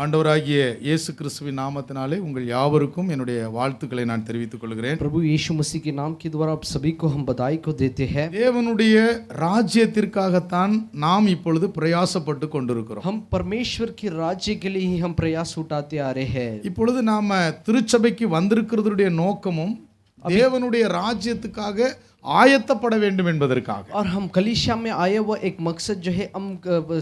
ஆண்டவராகிய இயேசு கிறிஸ்துவின் நாமத்தினாலே உங்கள் யாவருக்கும் என்னுடைய வாழ்த்துக்களை நான் தெரிவித்துக் கொள்கிறேன். प्रभु यीशु मसीह के नाम के द्वारा आप सभी को हम बधाई को देते हैं। தேவனுடைய ராஜ்யத்திற்காகத்தான் நாம் இப்பொழுது பிரயாசப்பட்டு கொண்டிருக்கிறோம். हम परमेश्वर के राज्य के लिए ही हम प्रयास उठाते आ रहे हैं। இப்பொழுது நாம திருச்சபைக்கு வந்திருக்கிறதுடைய நோக்கமும் தேவனுடைய ராஜ்யத்துக்காக ஆயத்தப்பட வேண்டும் என்பதற்காக. और हम कलीसिया में आए हुआ एक मकसद जो है हम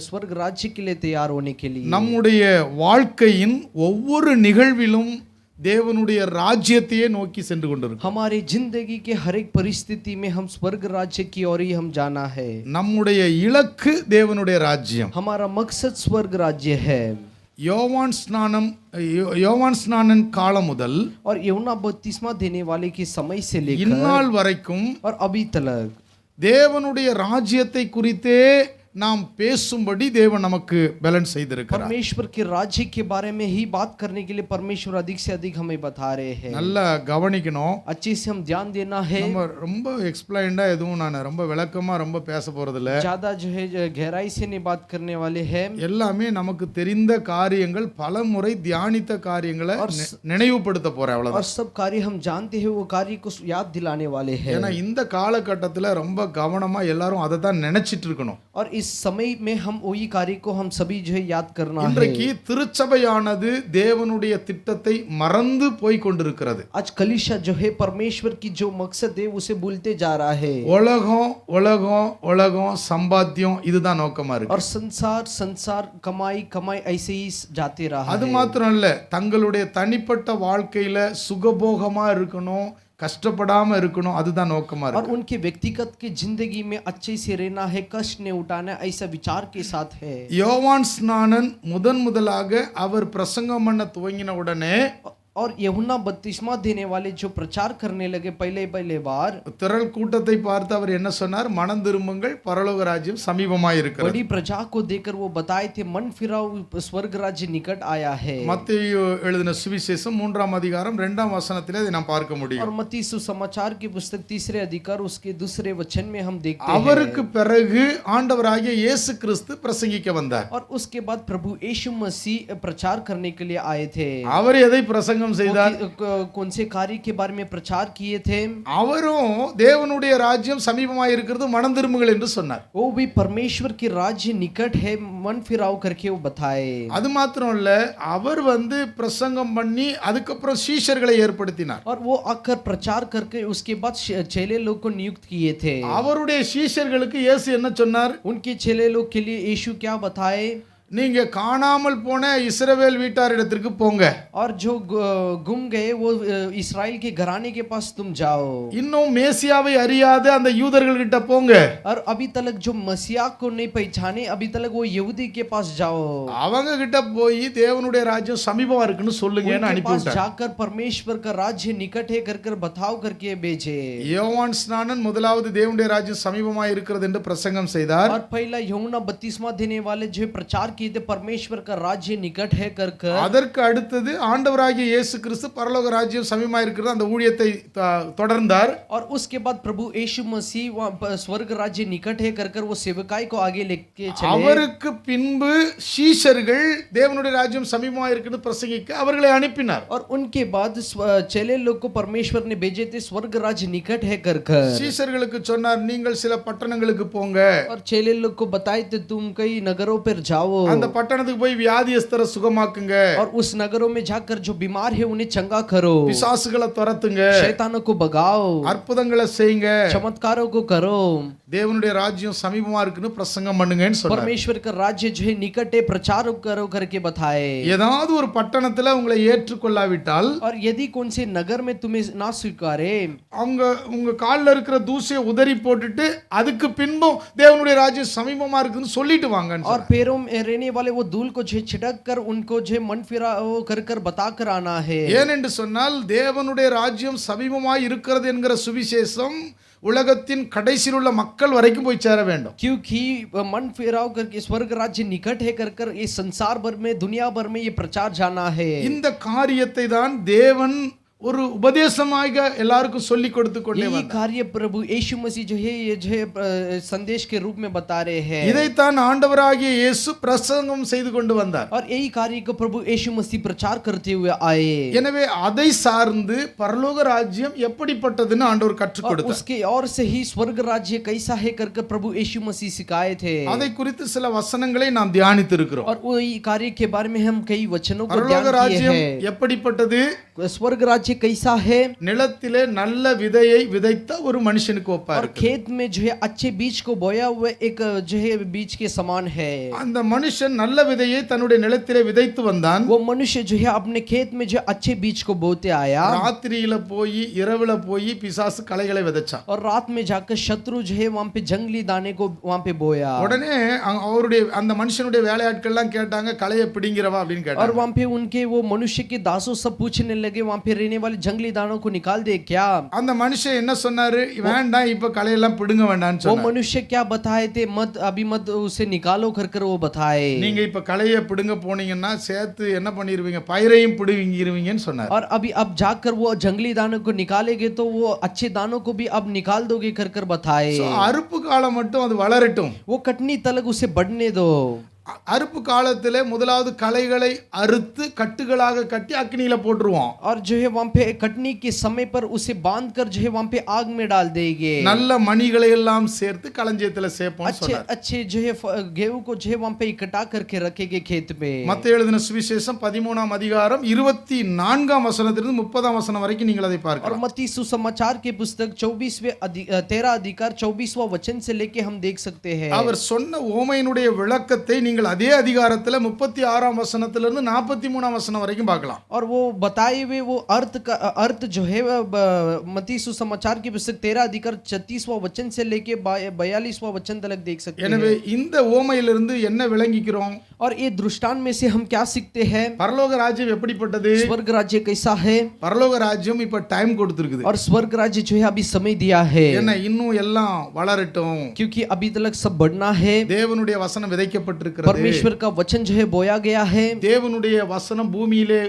स्वर्ग राज्य के लिए तैयार होने के लिए நம்முடைய வாழ்க்கையின் ஒவ்வொரு நிகழ்விலும் தேவனுடைய ராஜ்யத்தையே நோக்கி சென்று கொண்டிருக்கிறோம். हमारी जिंदगी के हर एक परिस्थिति में हम स्वर्ग राज्य की ओर ही हम जाना है। நம்முடைய இலக்கு தேவனுடைய ராஜ்யம். हमारा मकसद स्वर्ग राज्य है। யோவான் ஸ்நானன் காலம் முதல் और यूहन्ना बपतिस्मा देने वाले के समय से लेकर இந்நாள் வரைக்கும் और अभी तक தேவனுடைய ராஜ்யத்தை குறித்தே நாம் பேசும்படி தேவன் நமக்கு பேலன்ஸ் செய்திருக்கிறார். परमेश्वर के राज्य के बारे में ही बात करने के लिए परमेश्वर अधिक से अधिक हमें बता रहे हैं। நல்லா கவனிக்கணும். अच्छे से हम ध्यान देना है। நம்ம ரொம்ப எக்ஸ்பிளைன்டா எதுவும் நான் ரொம்ப விளக்கமா ரொம்ப பேச போறது இல்ல. ज्यादा जो है गहराई से नहीं बात करने वाले हैं। எல்லாமே நமக்கு தெரிந்த காரியங்கள், பலமுறை தியானித்த காரியங்களை நினைவுபடுத்த போறேன் அவ்வளவுதான். और सब कार्य हम जानते हैं वो कार्य को याद दिलाने वाले हैं। ஏன்னா இந்த காலகட்டத்துல ரொம்ப கவனமா எல்லாரும் அதை தான் நினைச்சிட்டு இருக்கணும். और इस समय में हम वही कार्य को हम सभी जो है याद करना है। இன்றைக்கு திருச்சபையானது தேவனுடைய திட்டத்தை மறந்து போய் கொண்டிருக்கிறது. आज कलीसिया जो है परमेश्वर की जो मकसद है उसे भूलते जा रहा है। உலகம் சம்பாத்தியம் இதுதான் நோக்கமா இருக்கு. और संसार कमाई ऐसे ही जाते रहा அது है। மாத்திரம் இல்ல, தங்களுடைய தனிப்பட்ட வாழ்க்கையில சுகபோகமா இருக்கணும், கஷ்டப்படாம இருக்கணும், அதுதான் நோக்கமா और இருக்கு. उनके व्यक्तिगत की जिंदगी में अच्छे से रहना है, कष्ट नहीं उठाना, ऐसा विचार के साथ है। யோவான் ஸ்நானன் முதலாக அவர் பிரசங்கம் பண்ண துவங்கின உடனே और यूहन्ना बपतिस्मा देने वाले जो प्रचार करने लगे पहले बार திரள் கூட்டத்தை பார்த்து அவர் என்ன சொன்னார்? மனம் திரும்புங்கள், பரலோக ராஜ்யம் சமீபமாய் இருக்கிறது. बड़ी प्रजा को देखकर वो बताए थे मन फिराओ स्वर्ग राज्य निकट आया है। மத்தேயு எழுதின சுவிசேஷம் 3ஆம் அதிகாரம் 2ஆம் வசனத்திலே அதை நாம் பார்க்க முடியும். और मत्ती सुसमाचार की पुस्तक 3 अधिकार उसके 2 वचन में हम देखते हैं। அவருக்கு பிறகு ஆண்டவராகிய இயேசு கிறிஸ்து பிரசங்கிக்க வந்தார். और उसके बाद प्रभु यीशु मसीह प्रचार करने के लिए आए थे। அவர் எதை பிரசங்கம் செய்தார்? कौन से कार्य के बारे में प्रचार किए थे? அவரும் தேவனுடைய ராஜ்யம் சமீபமாய் இருக்கிறது, மனம் திரும்புங்கள் என்று சொன்னார். वो भी परमेश्वर के राज्य निकट है, मन फिराव करके वो बताए। அது மாத்திரம் இல்ல, அவர் பிரசங்கம் பண்ணி அதுக்கப்புறம் சீஷர்களை ஏற்படுத்தினார். और वो आकर प्रचार करके उसके बाद चेले लोग को नियुक्त किए थे। அவருடைய சீஷர்களுக்கு இயேசு என்ன சொன்னார்? उनके चेले लोग के लिए यीशु क्या बताए? நீங்க காணாமல் போன இஸ்ரவேல் வீட்டாரிடத்திற்கு போங்க. और जो गुम गए वो इस्राएल के घराने के पास तुम जाओ। இன்னும் மேசியாவை அறியாத அந்த யூதர்கள் கிட்ட போங்க. और अभी तक जो मसीहा को नहीं पहचाने अभी तक वो यहूदी के पास जाओ। அவங்க கிட்ட போய் தேவனுடைய ராஜ்யம் சமீபமா இருக்குன்னு சொல்லுங்கன்னு அனுப்பி விட்டார். जाकर परमेश्वर का राज्य निकट है कर बताओ करके भेजे। யோவான் ஸ்நானன் முதலாவது தேவனுடைய ராஜ்யம் சமீபமா இருக்கிறது என்று பிரசங்கம் செய்தார். और पहला यूहन्ना बपतिस्मा देने वाले जो प्रचार किए थे परमेश्वर का राज्य निकट है कर அதற்கு அடுத்தது ஆண்டவராகிய இயேசு கிறிஸ்து பரலோக ராஜ்யம் சமீபமா இருக்கிறது அந்த ஊழியத்தை தொடர்ந்தார். और उसके बाद प्रभु यीशु मसीह स्वर्ग राज्य निकट है कर वो सेवकाई को आगे लेके चले। அவருக்கு பின்பு சீஷர்கள் தேவனுடைய ராஜ்யம் சமீபமா இருக்குன்னு பிரசங்கிக்க அவர்களை அனுப்பினார். और उनके बाद चेले लोग को परमेश्वर ने भेजे थे स्वर्ग राज्य निकट है कर சீஷர்களுக்கு சொன்னார், நீங்கள் சில பட்டணங்களுக்கு போங்க. और चेले लोग को बताए थे तुम कई नगरों पर जाओ। அந்த பட்டணத்துக்கு போய் வியாதியஸ்தரை சுகமாக்குங்க. और उस नगरों में जाकर जो बीमार है उन्हें चंगा करो। பிசாசுகளை துரத்துங்க. शैतानों को भगाओ। அற்புதங்களை செய்யுங்க. चमत्कारों को करो। தேவனுடைய ராஜ்யம் சமீபமா இருக்குன்னு பிரசங்கம் பண்ணுங்கன்னு சொன்னார். परमेश्वर का राज्य जो है निकट है प्रचार करो करके बताए। ஏதாவது ஒரு பட்டணத்துல உங்களை ஏற்றுக்கொள்ளாவிட்டால் और यदि कौन से नगर में तुम्हें ना स्वीकारे அவங்க உங்க கால்ல இருக்கிற தூசியை உதறி போட்டுட்டு அதுக்கு பின்பும் தேவனுடைய ராஜ்யம் சமீபமா இருக்குன்னு சொல்லிட்டு வாங்கன்னு और पैरों में रहने वाले वो धूल को जो छिड़क कर उनको जो मन फिरा कर बता कर आना है। ஏனென்று சொன்னால் தேவனுடைய ராஜ்யம் சமீபமாய் இருக்கிறது என்கிற சுவிசேஷம் உலகத்தின் கடைசியில் உள்ள மக்கள் வரைக்கும் போய் சேர வேண்டும். क्योंकि मन फिराव करके स्वर्ग राज्य निकट है कर इस संसार भर में दुनिया भर में ये प्रचार जाना है। இந்த காரியத்தை தான் தேவன் ஒரு உபதேசமாக எல்லாருக்கும் சொல்லி கொடுத்து கொண்டே यही வந்தார். कार्य प्रभु यीशु मसीह जो है ये जो है संदेश के रूप में बता रहे हैं இதைத்தான் ஆண்டவராகிய இயேசு பிரசங்கம் செய்து கொண்டு வந்தார். और यही कार्य को प्रभु यीशु मसीह प्रचार करते हुए आए எனவே அதை சார்ந்து பரலோக ராஜ்யம் எப்படிப்பட்டதுன்னு ஆண்டவர் கற்றுக் और கொடுத்தார். उसके और से ही स्वर्ग राज्य कैसा है करके प्रभु यीशु मसीह सिखाए थे அதை குறித்து சில வசனங்களை நாம் தியானித்து இருக்கிறோம். और वही कार्य के बारे में हम कई वचनों को பரலோக ध्यान किए ராஜ்யம் हैं எப்படிப்பட்டது? स्वर्ग राज्य कैसा है நிலத்திலே நல்ல விதையை விதைத்த ஒரு மனுஷனுக்கு ஒப்பா और இருக்கு. खेत में जो है अच्छे बीज को बोया हुआ एक जो है बीज के समान है அந்த மனுஷன் நல்ல விதையை தன்னுடைய நிலத்திலே விதைத்து வந்தான். वो मनुष्य जो है अपने खेत में जो अच्छे बीज को बोते आया ராத்திரியில போய் இரவுல போய் பிசாசு களைகளை விதைச்சான். और रात में जाकर शत्रु जो है वहां पे जंगली दाने को वहां पे बोया உடனே அவருடைய அந்த மனுஷனுடைய வேலையாட்கள் எல்லாம் கேட்டாங்க, களையை பிடிங்கிறவா அப்படின்னு और கேட்டாங்க. वहां पे उनके वो मनुष्य के दासों सब पूछने लगे वहां पे रहने वाले जंगली दानों को निकाल दे क्या அந்த மனுஷன் என்ன சொன்னாரு? வேண்டாம், இப்ப களையெல்லாம் பிடுங்க வேண்டாம்னு वो சொன்னார். मनुष्य क्या बताए थे मत अभी मत उसे निकालो कर वो बताए நீங்க இப்ப களையை பிடுங்க போனீங்கன்னா சேர்த்து என்ன பண்ணிருவீங்க? பயிரையும் பிடுங்கிருவீங்கன்னு சொன்னார். और अभी अब जाकर वो जंगली दानों को निकालेंगे तो वो अच्छे दानों को भी अब निकाल दोगे कर बताए So, அறுப்பு காலம் மட்டும் அது வளரட்டும். वो कटनी तलक उसे बढ़ने दो அறுப்பு காலத்திலே முதலாவது களைகளை அறுத்து கட்டுகளாக கட்டி அக்னியில போட்டுருவோம். और जो है वहां पे कटनी के समय पर उसे बांध कर जो है वहां पे आग में डाल देंगे நல்ல மணிகளை எல்லாம் சேர்த்து களஞ்சியத்துல சேர்ப்போம்னு अच्छे சொன்னார். अच्छे जो है गेहूं को जो है वहां पे इकट्ठा करके रखेंगे खेत में மத்தேயு எழுதின சுவிசேஷம் 13ஆம் அதிகாரம் 24ஆம் வசனத்திலிருந்து 30ஆம் வசனம் வரைக்கும் நீங்கள் அதை और பார்க்கலாம். मत्ती सुसमाचार के पुस्तक 13 अधिकार 24वां वचन से लेके हम देख सकते हैं அவர் சொன்ன ஓமையினுடைய விளக்கத்தை நீங்கள் அதே அதிகாரத்துல 36ஆம் வசனத்திலிருந்து 43ஆம் வசனம் வரைக்கும் பார்க்கலாம். और वो बताए हुए वो अर्थ जो है मत्ती सुसमाचार के पुस्तक 13 अधिकार 36वां वचन से लेके 42वां वचन तक देख सकते हैं எனவே இந்த ஓமையிலிருந்து என்ன விளங்கிக்கிறோம்? और ये दृष्टांत में से हम क्या सीखते हैं பரலோக ராஜ்யம் எப்படிப்பட்டது? स्वर्ग राज्य कैसा है பரலோக ராஜ்யம் இப்ப டைம் கொடுத்திருக்குது. और स्वर्ग राज्य जो है अभी समय दिया है என்ன இன்னும் எல்லாம் வளரட்டும். क्योंकि अभी तक सब बढ़ना है தேவனுடைய வசனம் விதைக்கப்பட்டிருக்கிறது. परमेश्वर का वचन जो है बोया गया है தேவனுடைய வசனம் பூமியிலே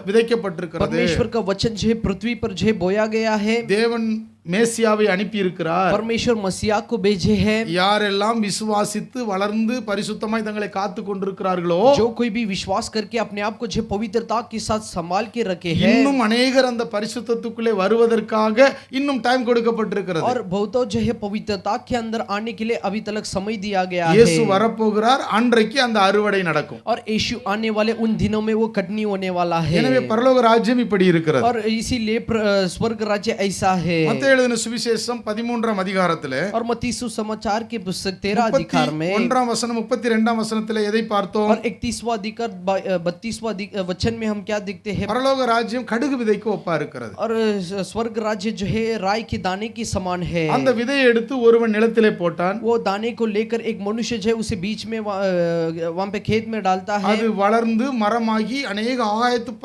விதைக்கப்பட்டிருக்கிறது. परमेश्वर का वचन जो है पृथ्वी पर जो है बोया गया है தேவன் மேசியாவை அனுப்பி இருக்கிறார். परमेश्वर मसीहा को भेजे हैं யாரெல்லாம் விசுவாசித்து வளர்ந்து பரிசுத்தமாய் தங்களை காத்து கொண்டிருக்கிறார்களோ जो कोई भी विश्वास करके अपने आप को जो पवित्रता के साथ संभाल के रखे हैं இன்னும் अनेகர் அந்த பரிசுத்தத்துக்குள்ளே வருவதற்காக இன்னும் டைம் கொடுக்கப்பட்டிருக்கிறது. और बहुतों जो है पवित्रता के अंदर आने के लिए अभी तक समय दिया गया है இயேசு வரப்போகிறார். அன்றைக்கு அந்த அறுவடை நடக்கும். और यीशु आने वाले उन दिनों में वो कटनी होने वाला है எனவே பரலோக ராஜ்யம் இப்படி இருக்கிறது. और इसीलिए स्वर्ग राज्य ऐसा है மத்தேயு எழுதின சுவிசேஷம் 13ஆம் அதிகாரத்திலே और मत्ती सुसमाचार के पुस्तक 13 अधिकार में 31ஆம் வசனம் 32ஆம் வசனத்திலே எதை பார்த்தோம்? और 31वां अधिकार 32वां वचन में हम क्या देखते हैं பரலோக ராஜ்யம் கடுகு விதைக்கு ஒப்பா இருக்கிறது. और स्वर्ग राज्य जो है राई के दाने के समान है அந்த விதையை எடுத்து ஒருவன் நிலத்திலே போட்டான். वो दाने को लेकर एक मनुष्य जो है उसे बीच में वहां पे खेत में डालता है அது வளர்ந்து மரமாகி अनेक ஆகாயத்து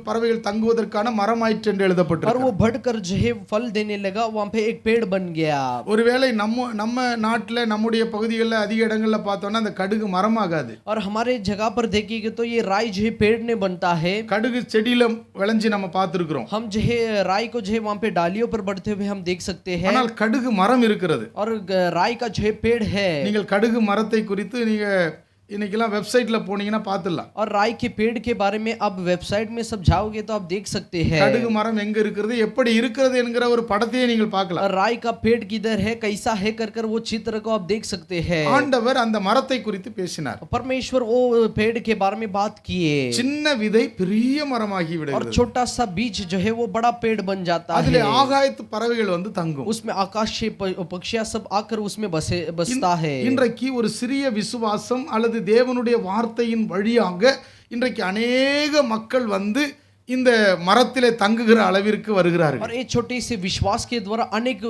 பறவைகள் தங்குவதற்கான மரமாயிற்று என்று और எழுதப்பட்டிருக்கிறது. वो बढ़कर जो है फल देने लगा वहां पे एक पेड़ बन गया ஒருவேளை நம்ம நாட்டில் நம்முடைய பகுதிகளில் அதிக இடங்கள்ல பார்த்தோம்னா அந்த கடுகு மரமாகாது. और हमारे जगह पर देखेंगे तो ये राई जो है पेड़ ने बनता है கடுகு செடியில விளைஞ்சு நம்ம பார்த்திருக்கிறோம். हम जो है राई को जो है वहां पे डालियों पर बढ़ते हुए हम देख सकते हैं ஆனால் கடுகு மரம் இருக்கிறது. और राई का जो है पेड़ है நீங்கள் கடுகு மரத்தை குறித்து நீங்க இன்னைக்கெல்லாம் வெப்சைட்ல போனீங்கன்னா பார்த்துடலாம். और राई के पेड़ के बारे में अब वेबसाइट में सब जाओगे तो आप देख सकते हैं கடுகு மரம் எங்க இருக்கிறது, எப்படி இருக்கிறது என்கிற ஒரு படத்தையே நீங்கள் பார்க்கலாம். और राई का पेड़ किधर है कैसा है कर वो चित्र को आप देख सकते हैं ஆண்டவர் அந்த மரத்தை குறித்து பேசினார். परमेश्वर वो पेड़ के बारे में बात किए சின்ன விதை பெரிய மரமாகி और விடுகிறது. छोटा सा बीज जो है वो बड़ा पेड़ बन जाता அதிலே है ஆகாயத்து பறவைகள் வந்து தங்கும். उसमें आकाशीय पक्षियां सब आकर उसमें बसता है இன்றைக்கு ஒரு சிறிய விசுவாசம் அல்லது தேவனுடைய வார்த்தையின் வழியாக இன்றைக்கு अनेक மக்கள் வந்து இந்த மரத்திலே தங்குகிற அளவிற்கு வருகிறார்கள். और ये छोटे से विश्वास के द्वारा अनेक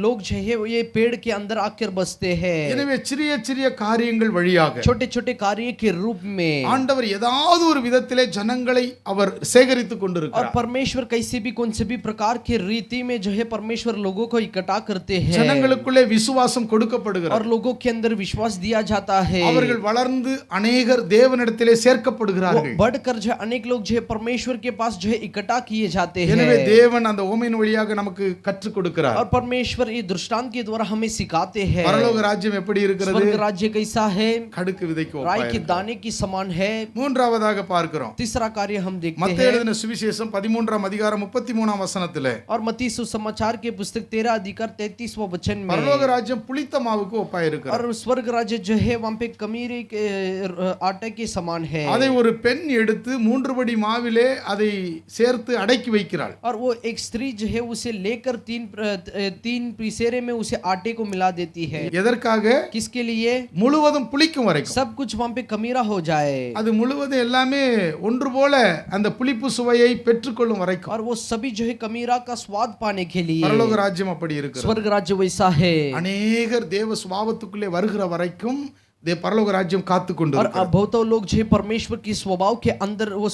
लोग जो है ये पेड़ के अंदर आकर बसते हैं எனவே சிறிய சிறிய காரியங்கள் வழியாக छोटे छोटे कार्य के रूप में ஆண்டவர் ஏதாவது ஒரு விதத்திலே ஜனங்களை அவர் சேகரித்துக் और கொண்டிருக்கிறார். परमेश्वर कैसे भी कौन से भी प्रकार के रीति में जो है परमेश्वर लोगों को इकट्ठा करते हैं ஜனங்களுக்குள்ளே விசுவாசம் கொடுக்கப்படுகிறது. और लोगों के अंदर विश्वास दिया जाता है அவர்கள் வளர்ந்து अनेகர் தேவனிடத்திலே சேர்க்கப்படுகிறார்கள். बढ़कर जो अनेक लोग जो है परमेश्वर के पास जो है इकट्ठा किए जाते எனவே हैं தேவன் அந்த ஓமையின் வழியாக நமக்கு கற்றுக் கொடுக்கிறார். और परमेश्वर ये दृष्टांत के द्वारा हमें सिखाते हैं பரலோக ராஜ்யம் எப்படி இருக்கிறது? स्वर्ग राज्य कैसा है? கடுக்கு விதைக்கு राई ஒப்பாய் के இருக்கிறது. दाने की समान है। மூன்றாவதாக பார்க்கிறோம். तीसरा कार्य हम देखते மத்தேயு हैं எழுதின சுவிசேஷம் 13ஆம் அதிகாரம் 33ஆம் வசனத்திலே और मत्ती सुसमाचार के पुस्तक 13 अधिकार 33वां वचन में பரலோக ராஜ்யம் புளித்த மாவுக்கு ஒப்பாய் இருக்கிறது. और स्वर्ग राज्य जो है वहां पे खमीरे के आटे के समान है அதை ஒரு பெண் எடுத்து 3 படி மாவிலே அதை சேர்த்து அடக்கி வைக்கிறாள். और वो एक स्त्री जो है उसे लेकर तीन पिसेरे में उसे आटे को मिला देती है। எதற்காக? किसके लिए? முழுவதும் புளிக்கும் வரைக்கும். सब कुछ वहां पे खमीरा हो जाए அது முழுவதும் எல்லாமே ஒன்று போல அந்த புளிப்பு சுவையை பெற்றுக்கொள்ளும் வரைக்கும். और वो सभी जो है खमीरा का स्वाद पाने के लिए பரலோக ராஜ்யம் அப்படி இருக்கிறது. स्वर्ग राज्य वैसा है। அநேகர் தேவ சுபாவத்துக்குள்ளே வருகிற வரைக்கும் பரலோக ராஜ்யம் காத்து கொண்டு और बहुत लोग जो है परमेश्वर की स्वभाव के अंदर वो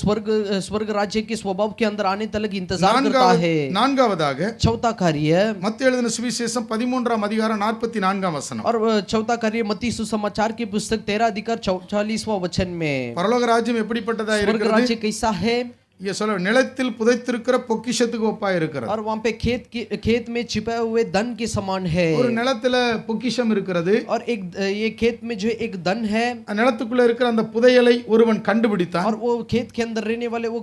स्वर्ग राज्य के स्वभाव के अंदर आने तक इंतजार करता है। நான்காவதாக चौथा कार्य மத்தேயு எழுதின சுவிசேஷம் 13ஆம் அதிகாரம் 44ஆம் வசனம். और चौथा कार्य मत्ती सुसमाचार के पुस्तक 13 अधिकार 44वां वचन में பரலோக ராஜ்யம் எப்படிப்பட்டதா स्वर्ग இருக்கிறது? राज्य कैसा है? இங்க சொல்ல நிலத்தில் புதைத்திருக்கிற பொக்கிஷத்துக்கு ஒப்பாய் இருக்கிறது. और वहां पे खेत में छिपे हुए धन के समान है। ஒரு நிலத்துல பொக்கிஷம் இருக்கிறது. और एक ये खेत में जो एक धन है நிலத்துக்குள்ள இருக்கிற அந்த புதையலை ஒருவன் கண்டுபிடித்தான். और वो खेत के अंदर रहने वाले वो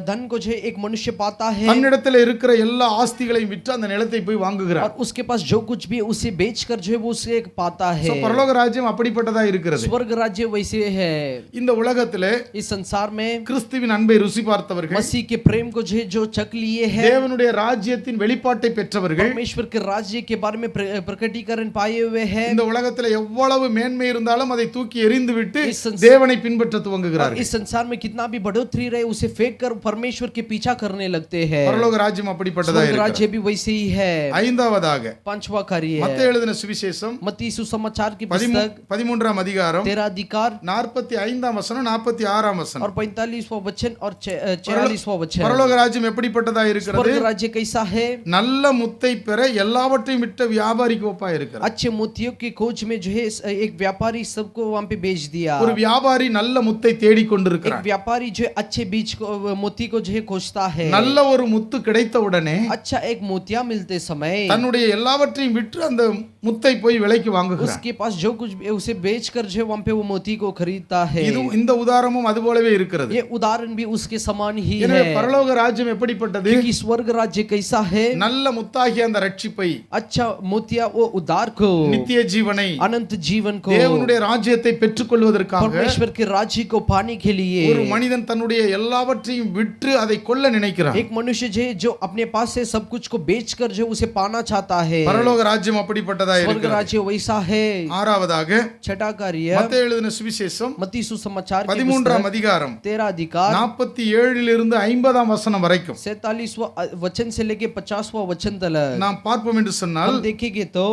धन को जो एक मनुष्य पाता है தன்னிடத்துல இருக்கிற எல்லா ஆஸ்திகளையும் விற்று அந்த நிலத்தை போய் வாங்குகிறார். और उसके पास जो कुछ भी उसे बेचकर जो है वो उसे पाता है। பரலோக ராஜ்யம் அப்படிப்பட்டதா இருக்கிறது. स्वर्ग राज्य वैसे है। இந்த உலகத்திலே इस संसार में கிறிஸ்துவின் அன்பை ருசி பார்த்தவர்கள், मसीह के प्रेम को जो चख लिए हैं, தேவனுடைய ராஜ்யத்தின் வெளிப்பாட்டை பெற்றவர்கள், परमेश्वर के राज्य के बारे में प्रकटीकरण पाए हुए हैं, இந்த உலகத்துல எவ்வளவு மேன்மை இருந்தாலும் அதை தூக்கி எறிந்துவிட்டு தேவனை பின்பற்ற துவங்குகிறார்கள். इस संसार में कितना भी बढ़ोतरी रहे उसे फेंक कर परमेश्वर के पीछा करने लगते हैं। பரலோக ராஜ்யம் அப்படிப்பட்டதா स्वर्ग இருக்கிறது. राज्य भी वैसे ही है। ஐந்தாவதாக पांचवा कार्य மத்தேயு எழுதின சுவிசேஷம் मत्ती सुसमाचार की पुस्तक 13ஆம் அதிகாரம் 13 अधिकार 45ஆம் வசனம் 46ஆம் வசனம். और 45वां वचन और 46वां वचन। பரலோக ராஜ்யம் எப்படிப்பட்டதா இருக்கிறது? स्वर्ग राज्य कैसा है? நல்ல முத்தை பெற எல்லாவற்றையும் விட்ட வியாபாரிக்கு ஒப்பாய் இருக்கிறது. अच्छे मोतियों की खोज में जो है एक व्यापारी सबको वहां पे बेच दिया। ஒரு வியாபாரி நல்ல முத்தை தேடிக் एक கொண்டிருக்கிறார். व्यापारी जो है अच्छे बीज को मोती को जो है खोजता है। நல்ல ஒரு முத்து கிடைத்த உடனே अच्छा एक मोतिया मिलते समय தன்னுடைய எல்லாவற்றையும் விற்று அந்த முத்தை போய் விலைக்கு வாங்குகிறார். उसके पास जो कुछ भी उसे बेचकर जो है वहां पे वो मोती को खरीदता है। இது இந்த உதாரணமும் அது போலவே இருக்கிறது. ये उदाहरण भी उसके समान ही எனவே है। பரலோக ராஜ்யம் எப்படிப்பட்டது? क्योंकि स्वर्ग राज्य कैसा है? நல்ல முத்தாகிய அந்த ரட்சிப்பை, अच्छा मोतिया वो उदार को, நித்திய ஜீவனை, अनंत जीवन को, தேவனுடைய ராஜ்யத்தை பெற்றுக்கொள்வதற்காக परमेश्वर के राज्य को पाने के लिए ஒரு மனிதன் தன்னுடைய எல்லாவற்றையும் விற்று அதை கொள்ள நினைக்கிறான். एक मनुष्य जो अपने पास से सब कुछ को बेचकर जो उसे पाना चाहता है। பரலோக ராஜ்யம் அப்படிப்பட்டதா स्वर्ग இருக்கிறது. राज्य वैसा है। ஆறாவதாக छठा कार्य மத்தேயு எழுதின சுவிசேஷம் मत्ती सुसमाचार के 13ஆம் அதிகாரம் 13 अधिकार 47 இருந்து 50ஆம் வசனம் வரைக்கும் 47वां वचन से लेके 50वां वचन तक நாம் பார்ப்போம் என்று சொன்னால் हम देखेंगे तो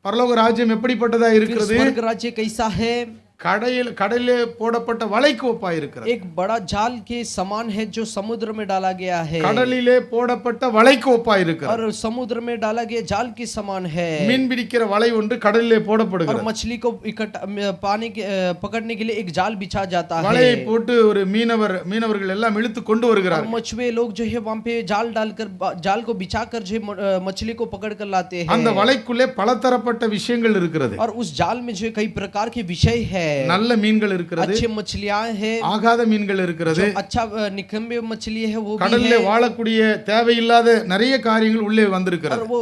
பரலோக ராஜ்யம் எப்படிப்பட்டதா இருக்கிறது? स्वर्ग राज्य कैसा है? கடலிலே போடப்பட்ட வலைக்கு ஒப்பாய் இருக்கிறது. एक बड़ा जाल के समान है जो समुद्र में डाला गया है। கடலிலே போடப்பட்ட வலைக்கு ஒப்பாய் இருக்கிறது. और समुद्र में डाला गया जाल के समान है। மீன் பிடிக்கிற வலை ஒன்று கடலிலே और போடப்படுகிறது. मछली को पानी के पकड़ने के लिए एक जाल बिछा जाता है। வலையை போட்டு ஒரு மீனவர்கள் எல்லாம் இழுத்து கொண்டு और வருகிறார்கள். मछुए लोग जो है वहां पे जाल डालकर जाल को बिछाकर जो मछली को पकड़ कर लाते हैं। அந்த வலைக்குள்ளே பலதரப்பட்ட விஷயங்கள் இருக்கிறது. और उस जाल में जो कई प्रकार के विषय है। நல்ல மீன்கள் இருக்கிறது, अच्छे मछलियां हैं, ஆகாத மீன்கள் இருக்கிறது, अच्छा निकम्बे मछली है वो भी கடல்ல है। வாழக்கூடிய தேவையில்லாத நிறைய காரியங்கள் உள்ளே வந்திருக்கிறது. और वो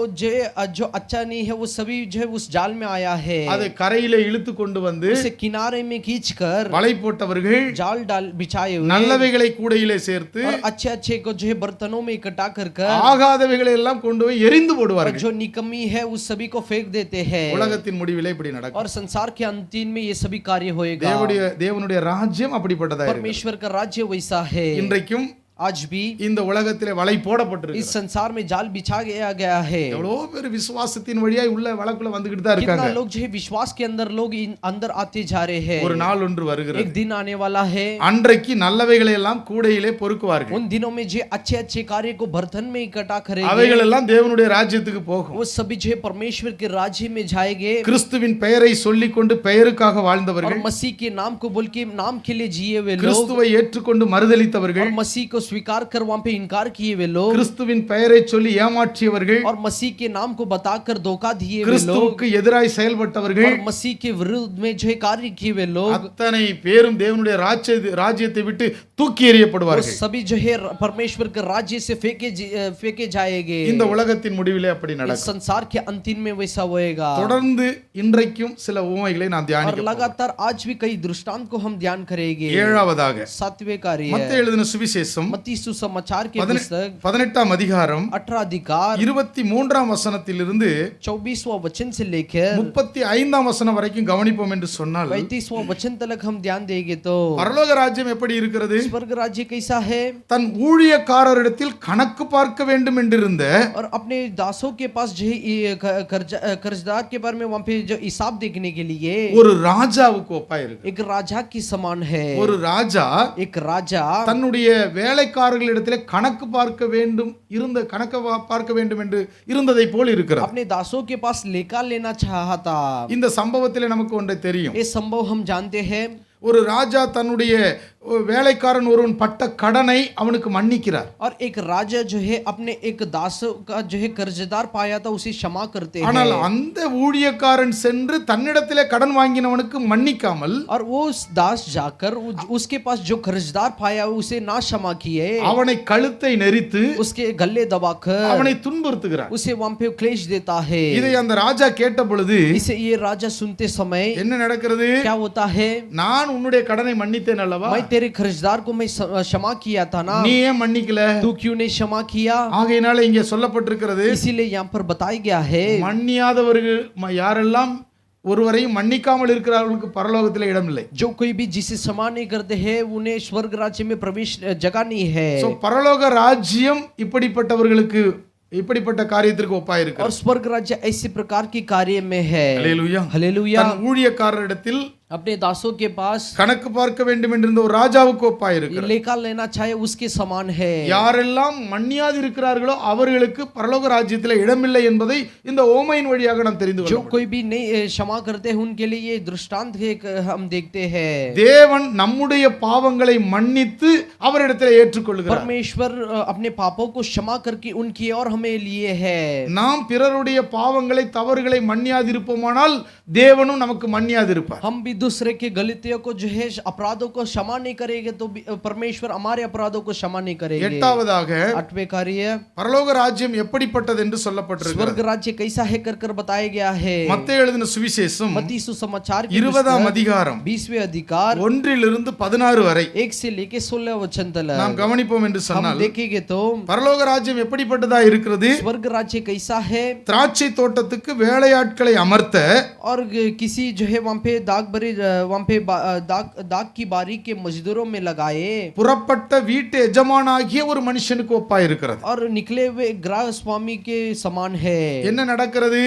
जो अच्छा नहीं है वो सभी जो है उस जाल में आया है। அதை கரையிலே இழுத்து கொண்டு வந்து उसे किनारे में खींचकर வலை போட்டவர்கள் जाल डाल बिछाए हुए நல்லவைகளை கூடையிலே சேர்த்து और अच्छे अच्छे को जो है बर्तनों में इकट्ठा कर ஆகாதவைகளை எல்லாம் கொண்டு போய் எரிந்து और போடுவார்கள். जो निकम्मी है उस सभी को फेंक देते हैं। உலகத்தின் முடிவிலே இப்படி நடக்கும். और संसार के अंतिम में ये सभी कार्य होएगा। தேவனுடைய ராஜ்யம் அப்படிப்பட்டதா இருக்கு. परमेश्वर का राज्य वैसा है। இன்றைக்கும் आज भी இந்த உலகத்திலே வலை போடப்பட்டிருக்கு. इस संसार में जाल बिछा गया है। எவ்வளவு பேர் விசுவாசத்தின் வழியாய் உள்ள வழக்குல வந்துகிட்டு தான் कितना இருக்காங்க. लोग जो है विश्वास के अंदर लोग अंदर आते जा रहे हैं। ஒரு நாள் ஒன்று வருகிறது, एक दिन आने वाला है அன்றைக்கு நல்லவைகளை எல்லாம் கூடையிலே பொறுக்குவார்கள். उन दिनों में जो अच्छे अच्छे कार्य को बर्तन में इकट्ठा करेंगे அவைகள் எல்லாம் தேவனுடைய ராஜ்யத்துக்கு போகும். वो सभी जो है परमेश्वर के राज्य में जाएंगे। கிறிஸ்துவின் பெயரை சொல்லிக்கொண்டு பெயருக்காக और வாழ்ந்தவர்கள், मसीह के नाम को बोल के नाम के लिए जिए हुए लोग கிறிஸ்துவை ஏற்றுக்கொண்டு மறுதலித்தவர்கள், और मसीह को स्वीकार कर वहां पे इनकार किए वे लोग கிறிஸ்துவின் பெயரை சொல்லி ஏமாற்றியவர்கள், और मसीह के नाम को बताकर धोखा दिए वे लोग கிறிஸ்துவுக்கு எதிராய் செயல்பட்டவர்கள், और मसीह के विरुद्ध में जो है कार्य किए वे लोग, அத்தனை பேரும் தேவனுடைய ராஜ்யத்தை விட்டு தூக்கி वो எறியப்படுவார்கள். सभी जो है परमेश्वर के राज्य से फेंके जाएंगे. இந்த உலகத்தின் முடிவிலே அப்படி इस நடக்கும். संसार के अंतिम में वैसा होएगा. தொடர்ந்து இன்றைக்கும் சில உவமைகளை நாம் और தியானிக்க लगातार आज भी कई दृष्टांत को हम ध्यान करेंगे. ஏழாவதாக 7वें कार्य மத்தேயு எழுதின சுவிசேஷம் मत्ती सुसमाचार के पुस्तक 18ஆம் அதிகாரம் 18 अधिकार 23ஆம் வசனத்திலிருந்து 24वां वचन से लेकर 35ஆம் வசனம் வரைக்கும் கவனிப்போம் என்று சொன்னால் 35वां वचन तक हम ध्यान देंगे तो பரலோக ராஜ்யம் எப்படி இருக்கிறது? स्वर्ग राज्य कैसा है? தன் ஊழியக்காரரிடத்தில் கணக்கு பார்க்க வேண்டும் என்றிருந்த और अपने दासों के पास जो है ये कर्जदार के बारे में वहां पे जो हिसाब देखने के लिए ஒரு ராஜாவுக்கு ஒப்பாயிருக்கு. एक राजा की समान है. ஒரு ராஜா एक राजा தன்னுடைய வேலைக்காரர்களிடத்திலே கணக்கு பார்க்க வேண்டும் என்று இருந்ததை போல் இருக்கிறது. अपने दासों के पास लेखा लेना चाहा था. இந்த சம்பவத்திலே நமக்கு ஒன்றை தெரியும். ये संभव हम जानते हैं. ஒரு ராஜா தன்னுடைய வேலைக்காரன் ஒருவன் பட்ட கடனை அவனுக்கு மன்னிக்கிறார். और एक राजा जो है अपने एक दास का जो है कर्जदार पाया था उसे क्षमा करते हैं. ஆனால் அந்த ஊழியக்காரன் சென்று தன்னிடத்திலே கடன் வாங்கினவனுக்கு மன்னிக்காமல் और वो दास जाकर उसके पास जो कर्जदार पाया उसे ना क्षमा किए, அவனை கழுத்தை நெரித்து उसके गले दबाकर அவனை துன்புறுத்துகிறார். उसे वहां पे क्लेश देता है. இதை அந்த ராஜா கேட்ட பொழுது इसे ये राजा सुनते समय என்ன நடக்கிறது? क्या होता है? நான் உன்னுடைய கடனை மன்னித்தேன் அல்லவா, मैं तेरे कर्जदार को मैं क्षमा किया था ना, நீ ஏன் மன்னிக்கல? तू क्यों नहीं क्षमा किया? ஆகையினால இங்கே சொல்லப்பட்டிருக்கிறது, इसीलिए यहाँ पर बताया गया है மன்னியாதவர்கள் யாரெல்லாம் ஒருவரையும் மன்னிக்காமல் இருக்கிறவர்களுக்கு பரலோகத்தில் இடம் இல்லை. जो कोई भी जिसे क्षमा नहीं करते हैं उन्हें स्वर्ग राज्य में प्रवेश जगह नहीं है. சோ பரலோக ராஜ்யம் இப்படிப்பட்ட காரியத்திற்கு ஒப்பாயிருக்கு. और स्वर्ग राज्य ऐसे प्रकार की कार्य में है. ஹல்லேலூயா. हालेलुया. தன் ஊழியக்காரரிடத்தில் अपने दासों के पास கணக்கு பார்க்க வேண்டும் என்றிருந்த ஒரு ராஜாவுக்கு ஒப்பாயிருக்கு. लेखा लेना चाहे उसके समान है. யாரெல்லாம் மன்னியாது இருக்கிறார்களோ அவர்களுக்கு பரலோக ராஜ்யத்தில் இடமில்லை என்பதை இந்த ஓமையின் வழியாக நாம் தெரிந்து जो கொள்ளலாம். कोई भी नहीं क्षमा करते हैं उनके लिए ये दृष्टांत हम देखते हैं. தேவன் நம்முடைய பாவங்களை மன்னித்து அவரிடத்தில் ஏற்றுக்கொள்கிறார். परमेश्वर अपने पापों को क्षमा करके उनकी और हमें लिए है. நாம் பிறருடைய பாவங்களை தவறுகளை மன்னியாதிருப்போமானால் தேவனும் நமக்கு மன்னியாதிருப்பார். हम भी दूसरे के गलतियों को जो है अपराधों को क्षमा नहीं करेंगे तो परमेश्वर हमारे अपराधों को क्षमा नहीं करेंगे. எட்டாவதாக 8वें कार्य பரலோக ராஜ்யம் எப்படிப்பட்டது என்று சொல்லப்பட்டிருக்கிறது. स्वर्ग राज्य कैसा है कर बताया गया है. மத்தேயு எழுதின சுவிசேஷம் मत्ती सुसमाचार के 20ஆம் அதிகாரம் 20वें अधिकार 1 to 16 வரை 1 से लेके 16 वचन तक நாம் கவனிப்போம் என்று हम சொன்னால் देखेंगे तो பரலோக ராஜ்யம் எப்படிப்பட்டதா இருக்கிறது? स्वर्ग राज्य कैसा है. திராட்சை தோட்டத்துக்கு வேலையாட்களை அமர்த்த और किसी जो है वहां पे दाग की बारी के मजदूरों में लगाए புறப்பட்ட வீட்டு எஜமானாகிய ஒரு மனுஷனுக்கு ஒப்பாயிருக்கிறது. और निकले हुए गृह स्वामी के समान है. என்ன நடக்கிறது?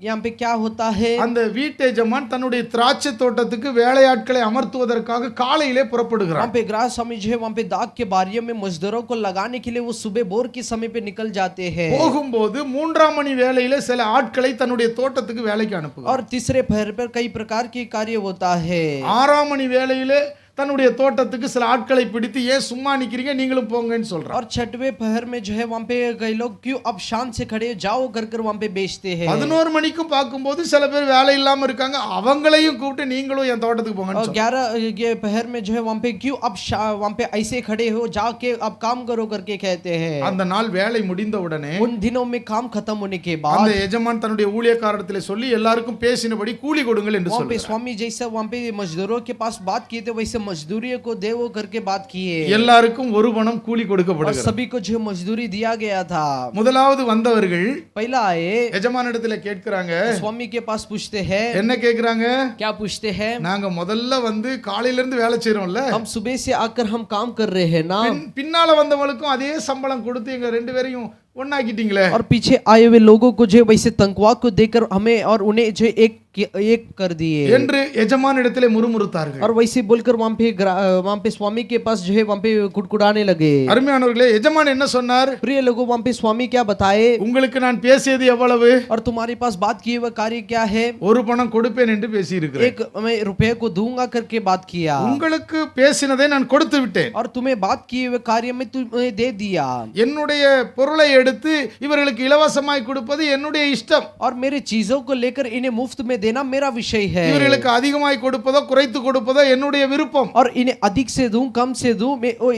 यहाँ पे क्या होता है. அந்த வீட்டு எஜமான் தன்னுடைய திராட்சை தோட்டத்துக்கு வேலையாட்களை அமர்த்துவதற்காக காலையிலே புறப்படுகிறார். वहाँ पे गृह स्वामी जो है वहाँ पे दाग के बारियों में मजदूरों को लगाने के लिए वो सुबह भोर के समय पे निकल जाते हैं. போகும்போது 3ஆம் மணி வேளையிலே சில ஆட்களை தன்னுடைய தோட்டத்துக்கு வேலைக்கு அனுப்புகிறார். और तीसरे पहर पर कई प्रकार के कार्य होता है. 6ஆம் மணி வேளையிலே தன்னுடைய தோட்டத்துக்கு சில ஆட்களை பிடித்து ஏன் சும்மா நிக்கிறீங்க நீங்களும் போங்கன்னு சொல்றார். और 6वें पहर में जो है वहाँ पे कई लोग क्यों अब शांत से खड़े जाओ कर वहाँ पे बेचते हैं. 11 மணிக்கும் பார்க்கும்போது சில பேர் வேலை இல்லாம இருக்காங்க, அவங்களையும் கூப்பிட்டு நீங்களும் என் தோட்டத்துக்கு போங்கன்னு और 11 पहर में जो है वहाँ पे क्यों अब वहाँ पे ऐसे खड़े हो जाके अब काम करो करके कहते हैं. அந்த நாள் வேலை முடிந்த உடனே उन दिनों में काम खत्म होने के बाद அந்த எஜமான் தன்னுடைய ஊழியக்காரரிடத்தில் சொல்லி எல்லாருக்கும் பேசினபடி கூலி கொடுங்கள் என்று वहाँ पे சொல்றார். स्वामी जैसे वहाँ पे मजदूरों के पास बात किए थे वैसे मजदूरी को देवो करके बात किए. எல்லாருக்கும் ஒரு பணம் கூலி और கொடுக்கப்படுகிறது. सभी को जो मजदूरी दिया गया था. முதலாவது வந்தவர்கள் पहला आए எஜமானிடத்துல கேட்கிறாங்க, स्वामी के पास पूछते हैं. என்ன கேக்குறாங்க? क्या पूछते हैं. நாங்க முதல்ல வந்து காலையில இருந்து வேலை செய்றோம்ல, हम सुबह से आकर हम काम कर रहे हैं ना. பின்னால வந்தவங்களுக்கும் அதே சம்பளம் கொடுத்து எங்க ரெண்டு பேரையும் ஒண்ணாக்கிட்டீங்களே. और पीछे आए हुए लोगों को जो वैसे तनख्वाह को देकर हमें और उन्हें जो एक एक कर दिए என்று எஜமானிடத்திலே முறுமுறுத்தார்கள். और वैसे बोलकर वहां पे स्वामी के पास जो है वहां पे कुड़कुड़ाने लगे। அருமையானவர்களே, எஜமான் என்ன சொன்னார்? प्रिय लोगों, वहां पे स्वामी क्या बताए? உங்களுக்கு நான் பேசியது எவ்வளவு? और तुम्हारे पास बात किए हुए कार्य क्या है? ஒரு பணம் கொடுப்பேன் என்று பேசி இருக்கிறேன். एक मैं रुपये को दूंगा करके बात किया உங்களுக்கு பேசினதை நான் கொடுத்து விட்டேன். और तुम्हें बात किए हुए कार्य में तुम्हें दे दिया என்னுடைய பொருளை எடுத்து இவர்களுக்கு இலவசமாய் கொடுப்பது என்னுடைய இஷ்டம். और मेरे चीजों को लेकर इन्हें मुफ्त में देना मेरा विषय है। இவர்களுக்கு அதிகமாய் கொடுப்பதோ குறைத்து கொடுப்பதோ என்னுடைய விருப்பம். और इन्हें अधिक से दूं कम से दूं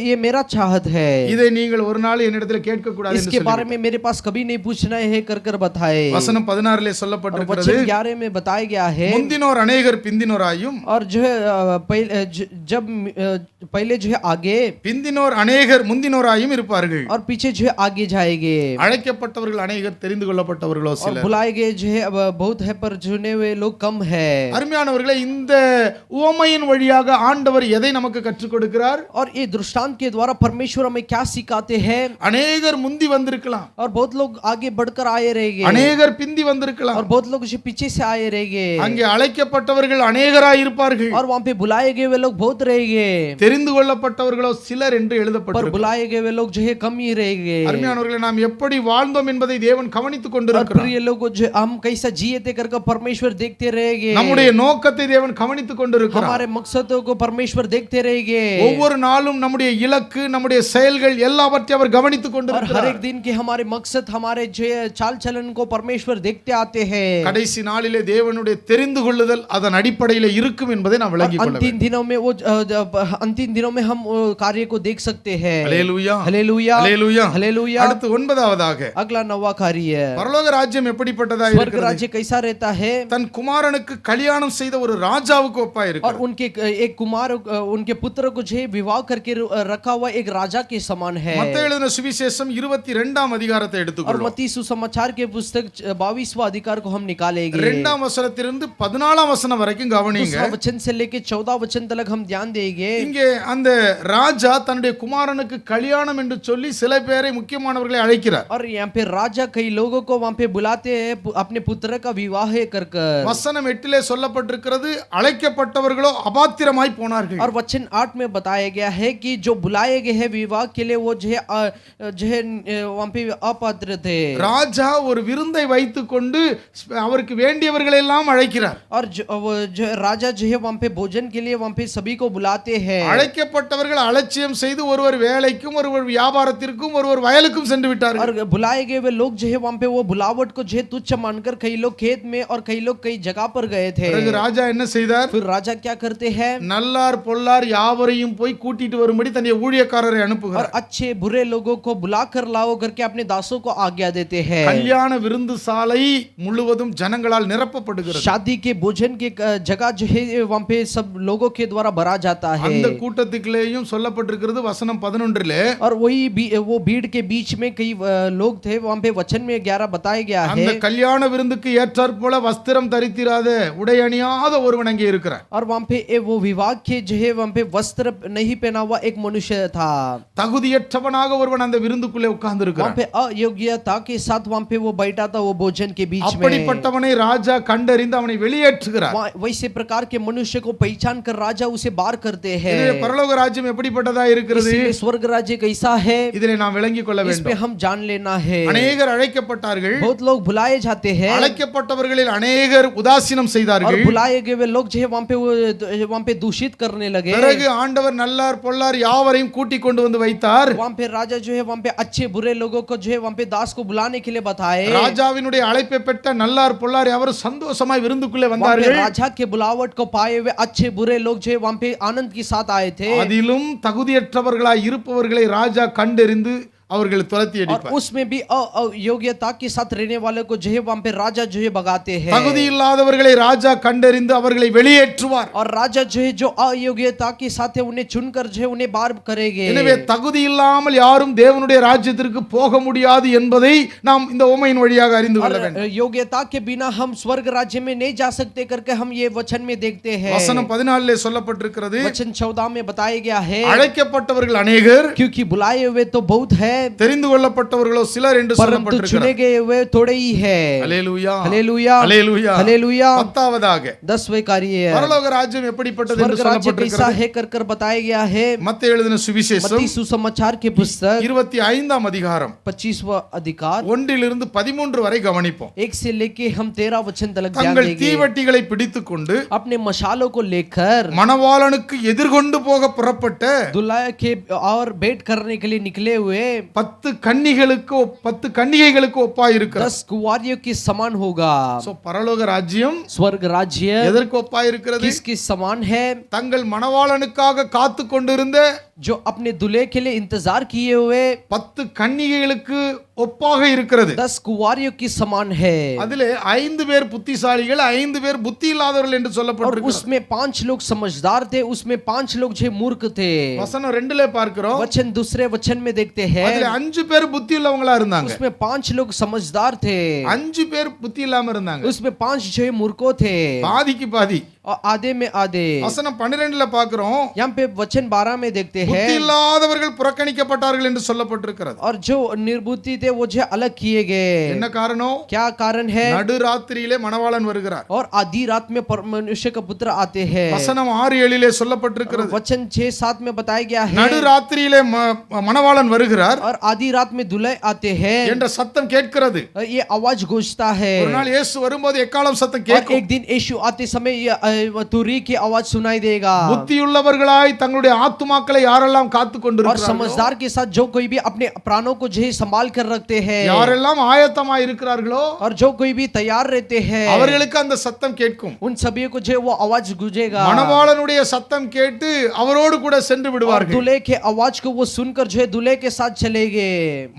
ये मेरा चाहत है। இதை நீங்கள் ஒரு நாள் என்னிடத்தில் கேட்க கூடாது என்று इसके बारे में मेरे पास कभी नहीं पूछना है कर बताए। வசனம் 16 और சொல்லப்பட்டிருக்கிறது, वचन 11 में बताया गया है முந்தினோர் அநேகர் பிந்தினோராயும், और जो है जब पहले जो है आगे பிந்தினோர் அநேகர் முந்தினோராயும் இருப்பார்கள். और पीछे जो है आगे जाएंगे। அழைக்கப்பட்டவர்கள் அநேகர், தெரிந்து கொள்ளப்பட்டவர்களோ और சிலர். बुलाए गए जो है बहुत है पर चुने हुए लोग कम है। அருமையானவர்களே, இந்த உவமையின் வழியாக ஆண்டவர் எதை நமக்கு கற்றுக் கொடுக்கிறார்? और ये दृष्टांत के द्वारा परमेश्वर हमें क्या सिखाते हैं? அநேகர் முந்தி வந்திருக்கலாம், और बहुत लोग आगे बढ़कर आए रहेंगे அநேகர் பிந்தி வந்திருக்கலாம். और बहुत लोग जो पीछे से आए रहेंगे। அங்கே அழைக்கப்பட்டவர்கள் அநேகராய் இருப்பார்கள், और वहां पे बुलाए गए वे लोग बहुत रहेंगे தெரிந்து கொள்ளப்பட்டவர்களோ சிலர் என்று पर எழுதப்பட்டிருக்கிறது. बुलाए गए वे लोग जो है कम ही रहेंगे। அருமையானவர்களே, நாம் எப்படி வாழ்ந்தோம் என்பதை தேவன் கவனித்துக் और கொண்டிருக்கிறார். प्रिय लोगों, जो हम कैसा जिए थे करके परमेश्वर देखते रहेंगे। நம்முடைய நோக்கத்தை தேவன் கவனித்துக் கொண்டிருக்கிறார். हमारे मकसदों को परमेश्वर देखते रहेंगे। ஒவ்வொரு நாளும் நம்முடைய இலக்கு, நம்முடைய செயல்கள் எல்லாவற்றையும் அவர் கவனித்துக் और हर கொண்டிருக்கிறார். एक दिन के हमारे मकसद, हमारे जो चाल चलन को परमेश्वर देखते आते हैं। கடைசி நாளிலே தேவனுடைய தெரிந்து கொள்ளுதல் அதன் அடிப்படையில் இருக்கும் என்பதை நாம் விளங்கிக் கொள்ள வேண்டும். अंतिम दिनों में वो अंतिम दिनों में हम कार्य को देख सकते हैं। அல்லேலூயா, हालेलुया, அல்லேலூயா. हालेलुया। அடுத்து 9வதாக, अगला नवा कार्य, பரலோக ராஜ்யம் எப்படிப்பட்டதா स्वर्ग இருக்கிறது? राज्य कैसा रहता है? தன் குமாரனுக்கு கல்யாணம் செய்த ஒரு ராஜாவுக்கு ஒப்பா और இருக்கு. उनके एक कुमार उनके पुत्र को जो है विवाह करके रखा हुआ एक राजा के समान है। மத்தேயு எழுதின சுவிசேஷம் 22ஆம் அதிகாரத்தை और எடுத்துக்கொள்வோம். मत्ती सुसमाचार के पुस्तक 22वां अधिकार को हम निकालेंगे। 2ஆம் வசனத்திலிருந்து 14ஆம் வசனம் வரைக்கும் கவனிங்க. दूसरा वचन से लेके 14 वचन तक हम ध्यान देंगे। இங்கே அந்த ராஜா தன்னுடைய குமாரனுக்கு கல்யாணம் என்று சொல்லி சில பேரை முக்கியமானவர்களை அழைக்கிறார். और यहाँ पे राजा कई लोगों को वहां पे बुलाते हैं अपने पुत्र का विवाह कर कर। வசனம் 8 சொல்லப்பட்டிருக்கிறது, அழைக்கப்பட்டவர்களோ அபாத்திரமாய் போனார்கள். और वचन 8 में बताया गया है कि जो बुलाए गए हैं विवाह के लिए वो जो है वहां पे अपात्र थे। ராஜா ஒரு விருந்தை வைத்துக்கொண்டு அவருக்கு வேண்டியவர்களை எல்லாம் அழைக்கிறார். और जो राजा जो है वहां पे भोजन के लिए वहां पे सभी को बुलाते हैं। அழைக்கப்பட்டவர்கள் அலட்சியம் செய்து ஒருவர் வேலைக்கும், ஒருவர் வியாபாரத்திற்கும், ஒருவர் வயலுக்கும் சென்று விட்டார்கள். और बुलाए गए वे लोग जो है वहां पे वो बुलावट को जो है तुच्छ मानकर कई लोग खेत में और कई लोग कई जगह पर गए थे। பிறகு ராஜா என்ன செய்தார்? फिर राजा क्या करते हैं? நல்லார் பொல்லார் யாவரையும் போய் கூட்டிட்டு வரும்படி தன்னுடைய ஊழியக்காரரை और அனுப்புகிறார். अच्छे बुरे लोगों को बुला कर लाओ करके अपने दासों को आज्ञा देते हैं। கல்யாண விருந்து சாலை முழுவதும் ஜனங்களால் நிரப்பப்படுகிறது. शादी के भोजन के जगह जो है वहां पे सब लोगों के द्वारा भरा जाता है। அந்த கூட்டத்துக்குள்ளேயும் சொல்லப்பட்டிருக்கிறது வசனம் 11 और वो भीड़ के बीच में कई लोग थे। वहां पे वचन में 11 बताया गया है। அந்த கல்யாண விருந்துக்கு ஏற்றாற் போல வஸ்திரம் தரித்திராத உடை அணியாத ஒருவன் அங்கே இருக்கிறார். और वहां पे वो विवाह के जो है वहां पे वस्त्र नहीं पहना हुआ एक मनुष्य था। தகுதியற்றவனாக ஒருவன் அந்த விருந்துக்குள்ளே உட்கார்ந்து वहां இருக்கிறான். पे अयोग्यता के साथ वहां पे वो बैठा था वो भोजन के बीच में। அப்படிப்பட்டவனை ராஜா கண்டறிந்து அவனை வெளியேற்றுகிறார். वैसे प्रकार के मनुष्य को पहचान कर राजा उसे बाहर करते हैं। இதுவே பரலோக ராஜ்யம் எப்படிப்பட்டதா இருக்கிறது? इसीलिए स्वर्ग राज्य कैसा है இதிலே நாம் விளங்கிக் கொள்ள इस पे வேண்டும். हम जान लेना है। அநேகர் அழைக்கப்பட்டார்கள், बहुत लोग बुलाए जाते हैं அழைக்கப்பட்டவர்களில் அநேகர் உதாசீனம் और செய்தார்கள். बुलाए गए वे लोग जो है वहां पे दूषित करने लगे। பிறகு ஆண்டவர் நல்லார் பொல்லார் யாவரையும் கூட்டிக் கொண்டு வந்து வைத்தார். वहां पे राजा जो है वहां पे अच्छे बुरे लोगों को जो है वहां पे दास को बुलाने के लिए बताए। ராஜாவினுடைய அழைப்பை பெற்ற நல்லார் பொல்லார் யாவரும் சந்தோஷமாய் விருந்துக்குள்ளே वहां पे வந்தார்கள். राजा के बुलावट को पाए हुए अच्छे बुरे लोग जो है वहां पे आनंद के साथ आए थे। அதிலும் தகுதியற்றவர்களாய் இருப்பவர்களை ராஜா கண்டறிந்து அவர்கள் துரத்தி और அடிப்பார். उसमें भी अयोग्यता के साथ रहने वाले को जो है वहां पे राजा जो है भगाते हैं। தகுதி இல்லாதவர்களை ராஜா கண்டறிந்து அவர்களை வெளியேற்றுவார். और राजा जो है जो अयोग्यता के साथ है उन्हें चुनकर जो है उन्हें बाहर करेंगे। எனவே தகுதி இல்லாமல் யாரும் தேவனுடைய ராஜ்யத்திற்கு போக முடியாது என்பதை நாம் இந்த உவமையின் வழியாக அறிந்து கொள்ள வேண்டும். योग्यता के बिना हम स्वर्ग राज्य में नहीं जा सकते करके हम ये वचन में देखते हैं। வசனம் 14 சொல்லப்பட்டிருக்கிறது, वचन 14 में बताया गया है அழைக்கப்பட்டவர்கள் அநேகர், क्योंकि बुलाए हुए तो बहुत है தெரிந்து கொள்ளப்பட்டவர்களோ சிலர் என்று परंतु சொல்லப்பட்டிருக்கிறது. चुने गए हुए थोड़े ही है। அல்லேலூயா हालेलुया அல்லேலூயா. हालेलुया। பத்தாவதாக 10वें कार्य है பரலோக ராஜ்யம் எப்படிப்பட்டது என்று स्वर्ग राज्य कैसा சொல்லப்பட்டிருக்கிறது. है कर बताया गया है। மத்தேயு எழுதின சுவிசேஷம் मत्ती सुसमाचार के पुस्तक 25ஆம் அதிகாரம் 25वां अधिकार 1 13 வரை கவனிப்போம். 1 से लेके हम 13 वचन तक ध्यान தங்கள் देंगे। தீவட்டிகளை பிடித்துக்கொண்டு अपने मशालों को लेकर மணவாளனுக்கு எதிர்கொண்டு போக புறப்பட்ட दुल्हा के और भेंट करने के लिए निकले हुए 10 கன்னிகைகளுக்கு ஒப்பாய் இருக்கிறது. 10 कुंवारियों के समान होगा। சோ பரலோக ராஜ்யம் स्वर्ग राज्य எதற்கு ஒப்பாய் இருக்கிறது? किसके समान है? தங்கள் மணவாளனுக்காக காத்து கொண்டிருந்த जो अपने दुल्हे के लिए इंतजार किए हुए 10 கன்னிகைகளுக்கு ஒப்பாக இருக்கிறது. 10 कुंवारियों की समान है। அதிலே 5 பேர் புத்திசாலிகள் 5 பேர் புத்தி இல்லாதவர்கள் என்று और சொல்லப்பட்டிருக்கிறது. उसमें 5 लोग समझदार थे, उसमें 5 लोग जो मूर्ख थे। வசனம் 2ல பார்க்கிறோம். वचन दूसरे वचन में देखते हैं அதிலே 5 பேர் புத்தி உள்ளவங்களா இருந்தாங்க. उसमें 5 लोग समझदार थे, 5 பேர் புத்தி இல்லாம இருந்தாங்க. उसमें 5 जो मूर्खों थे பாதிக்கு பாதி. और आधे में आधे। வசனம் 12ல பார்க்கிறோம். यहाँ पे वचन 12 में देखते हैं புத்தி இல்லாதவர்கள் புறக்கணிக்கப்பட்டார்கள் என்று சொல்லப்பட்டிருக்கிறது. और जो निर्बुद्धि थे वो जो अलग किए गए। என்ன காரணம்? क्या कारण है? நடுராத்திரியிலே மணவாளன் வருகிறார். और आधी रात में मनुष्य का पुत्र आते हैं। வசனம் 6-7லே சொல்லப்பட்டிருக்கிறது. वचन 6-7 में बताया गया है நடுராத்திரியிலே மணவாளன் வருகிறார் और आधी रात में दूल्हे आते हैं என்ற சத்தம் கேட்கிறது. ये आवाज गूंजता है। ஒரு நாள் இயேசு வரும்போது எக்காலம் சத்தம் और கேட்கும். एक दिन यीशु आते समय ये तुरी की आवाज सुनाई देगा। புத்தியுள்ளவர்களாய் தங்களுடைய ஆத்துமாக்களை யாரெல்லாம் காத்து और கொண்டிருக்கிறார்களோ, समझदार के साथ जो कोई भी अपने प्राणों को जो संभाल कर रखते हैं யாரெல்லாம் ஆயத்தமாய் இருக்கிறார்களோ और जो कोई भी तैयार रहते हैं அவர்களுக்கு அந்த சத்தம் கேட்கும். उन सभी को जो वो आवाज गूंजेगा। மணவாளனுடைய சத்தம் கேட்டு அவரோடு கூட சென்று और விடுவார்கள். दूल्हे के आवाज को वो सुनकर जो है दूल्हे के साथ चलेंगे।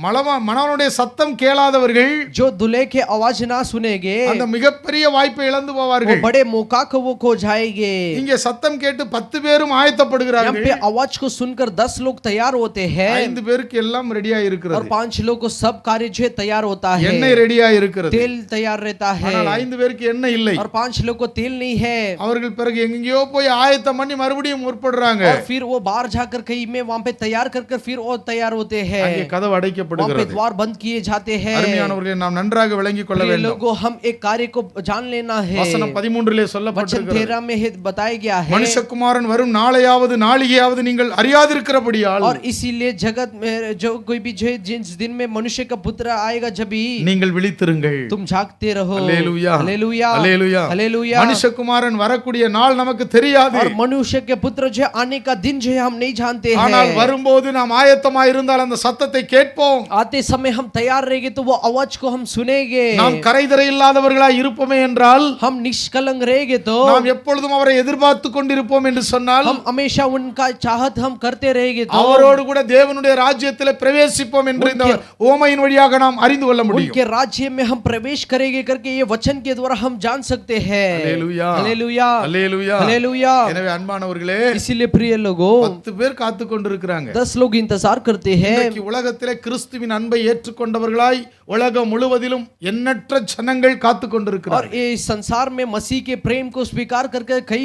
மணவாளனுடைய சத்தம் கேளாதவர்கள் जो दूल्हे के आवाज ना सुनेंगे அந்த மிகப்பெரிய வாய்ப்பை இழந்து वो போவார்கள். बड़े मौका को वो खो जाएंगे। இங்கே சத்தம் கேட்டு 10 பேரும் यहाँ ஆயத்தப்படுகிறார்கள். पे आवाज को सुनकर 10 लोग तैयार होते हैं 5 பேருக்கு எல்லாம் ரெடியா और இருக்கிறது. 5 लोग को सब कार्य जो है तैयार होता है। எண்ணெய் ரெடியா இருக்கிறது. तेल तैयार रहता है ஆனால் 5 பேருக்கு எண்ணெய் இல்லை. और 5 लोग को तेल नहीं है। அவர்கள் பிறகு எங்கேயோ போய் ஆயத்தம் பண்ணி மறுபடியும் முற்படுறாங்க. और फिर वो बाहर जाकर कहीं में वहां पे तैयार कर फिर वो तैयार होते हैं। அங்கே கதவு वहां पे அடைக்கப்படுகிறது. द्वार बंद किए जाते हैं। அருமையானவர்களே, நாம் நன்றாக விளங்கிக் கொள்ள प्रिय வேண்டும். लोगों, हम एक कार्य को जान लेना है। வசனம் 13லே वचन சொல்லப்பட்டிருக்கிறது. 13 में बताया गया है மனுஷகுமாரன் வரும் நாளையாவது நாளிகையாவது நீங்கள் அறியாதிருக்கிறபடியால் और इसीलिए जगत में जो कोई भी जो है जिस दिन में मनुष्य का पुत्र आएगा जब भी நீங்கள் விழித்திருங்கள். तुम जागते रहो। அல்லேலூயா हालेलुया அல்லேலூயா. हालेलुया। மனுஷகுமாரன் வரக்கூடிய நாள் நமக்கு தெரியாது. और मनुष्य के पुत्र जो आने का दिन जो है हम नहीं जानते ஆனால் हैं। வரும்போது நாம் ஆயத்தமாய் இருந்தால் அந்த சத்தத்தை கேட்போம். आते समय हम तैयार रहेंगे तो वो आवाज को हम सुनेंगे। நாம் கரைதரை இல்லாதவர்களாய் இருப்போமே என்றால், हम निष्कलंक रहेंगे तो நாம் எப்பொழுதும் அவரை எதிர்பார்த்து கொண்டிருப்போம் என்று சொன்னால், हम हमेशा उनका चाहत हम करते रहेंगे तो அவரோடு கூட தேவனுடைய ராஜ்யத்திலே பிரவேசிப்போம் என்று இந்த ஓமையின் வழியாக நாம் அறிந்து கொள்ள முடியும். उनके राज्य में हम प्रवेश करेंगे करके ये वचन के द्वारा हम जान सकते हैं। அல்லேலூயா हालेलुया அல்லேலூயா. हालेलुया। எனவே அன்பானவர்களே, इसीलिए प्रिय लोगों 10 பேர் காத்து கொண்டிருக்கிறாங்க. 10 लोग इंतजार करते हैं। இன்றைக்கு உலகத்திலே கிறிஸ்துவின் அன்பை ஏற்றுக்கொண்டவர்களாய் உலகம் முழுவதிலும் எண்ணற்ற ஜனங்கள் காத்து और கொண்டிருக்கிறார்கள். ये संसार में मसीह के प्रेम को स्वीकार करके कई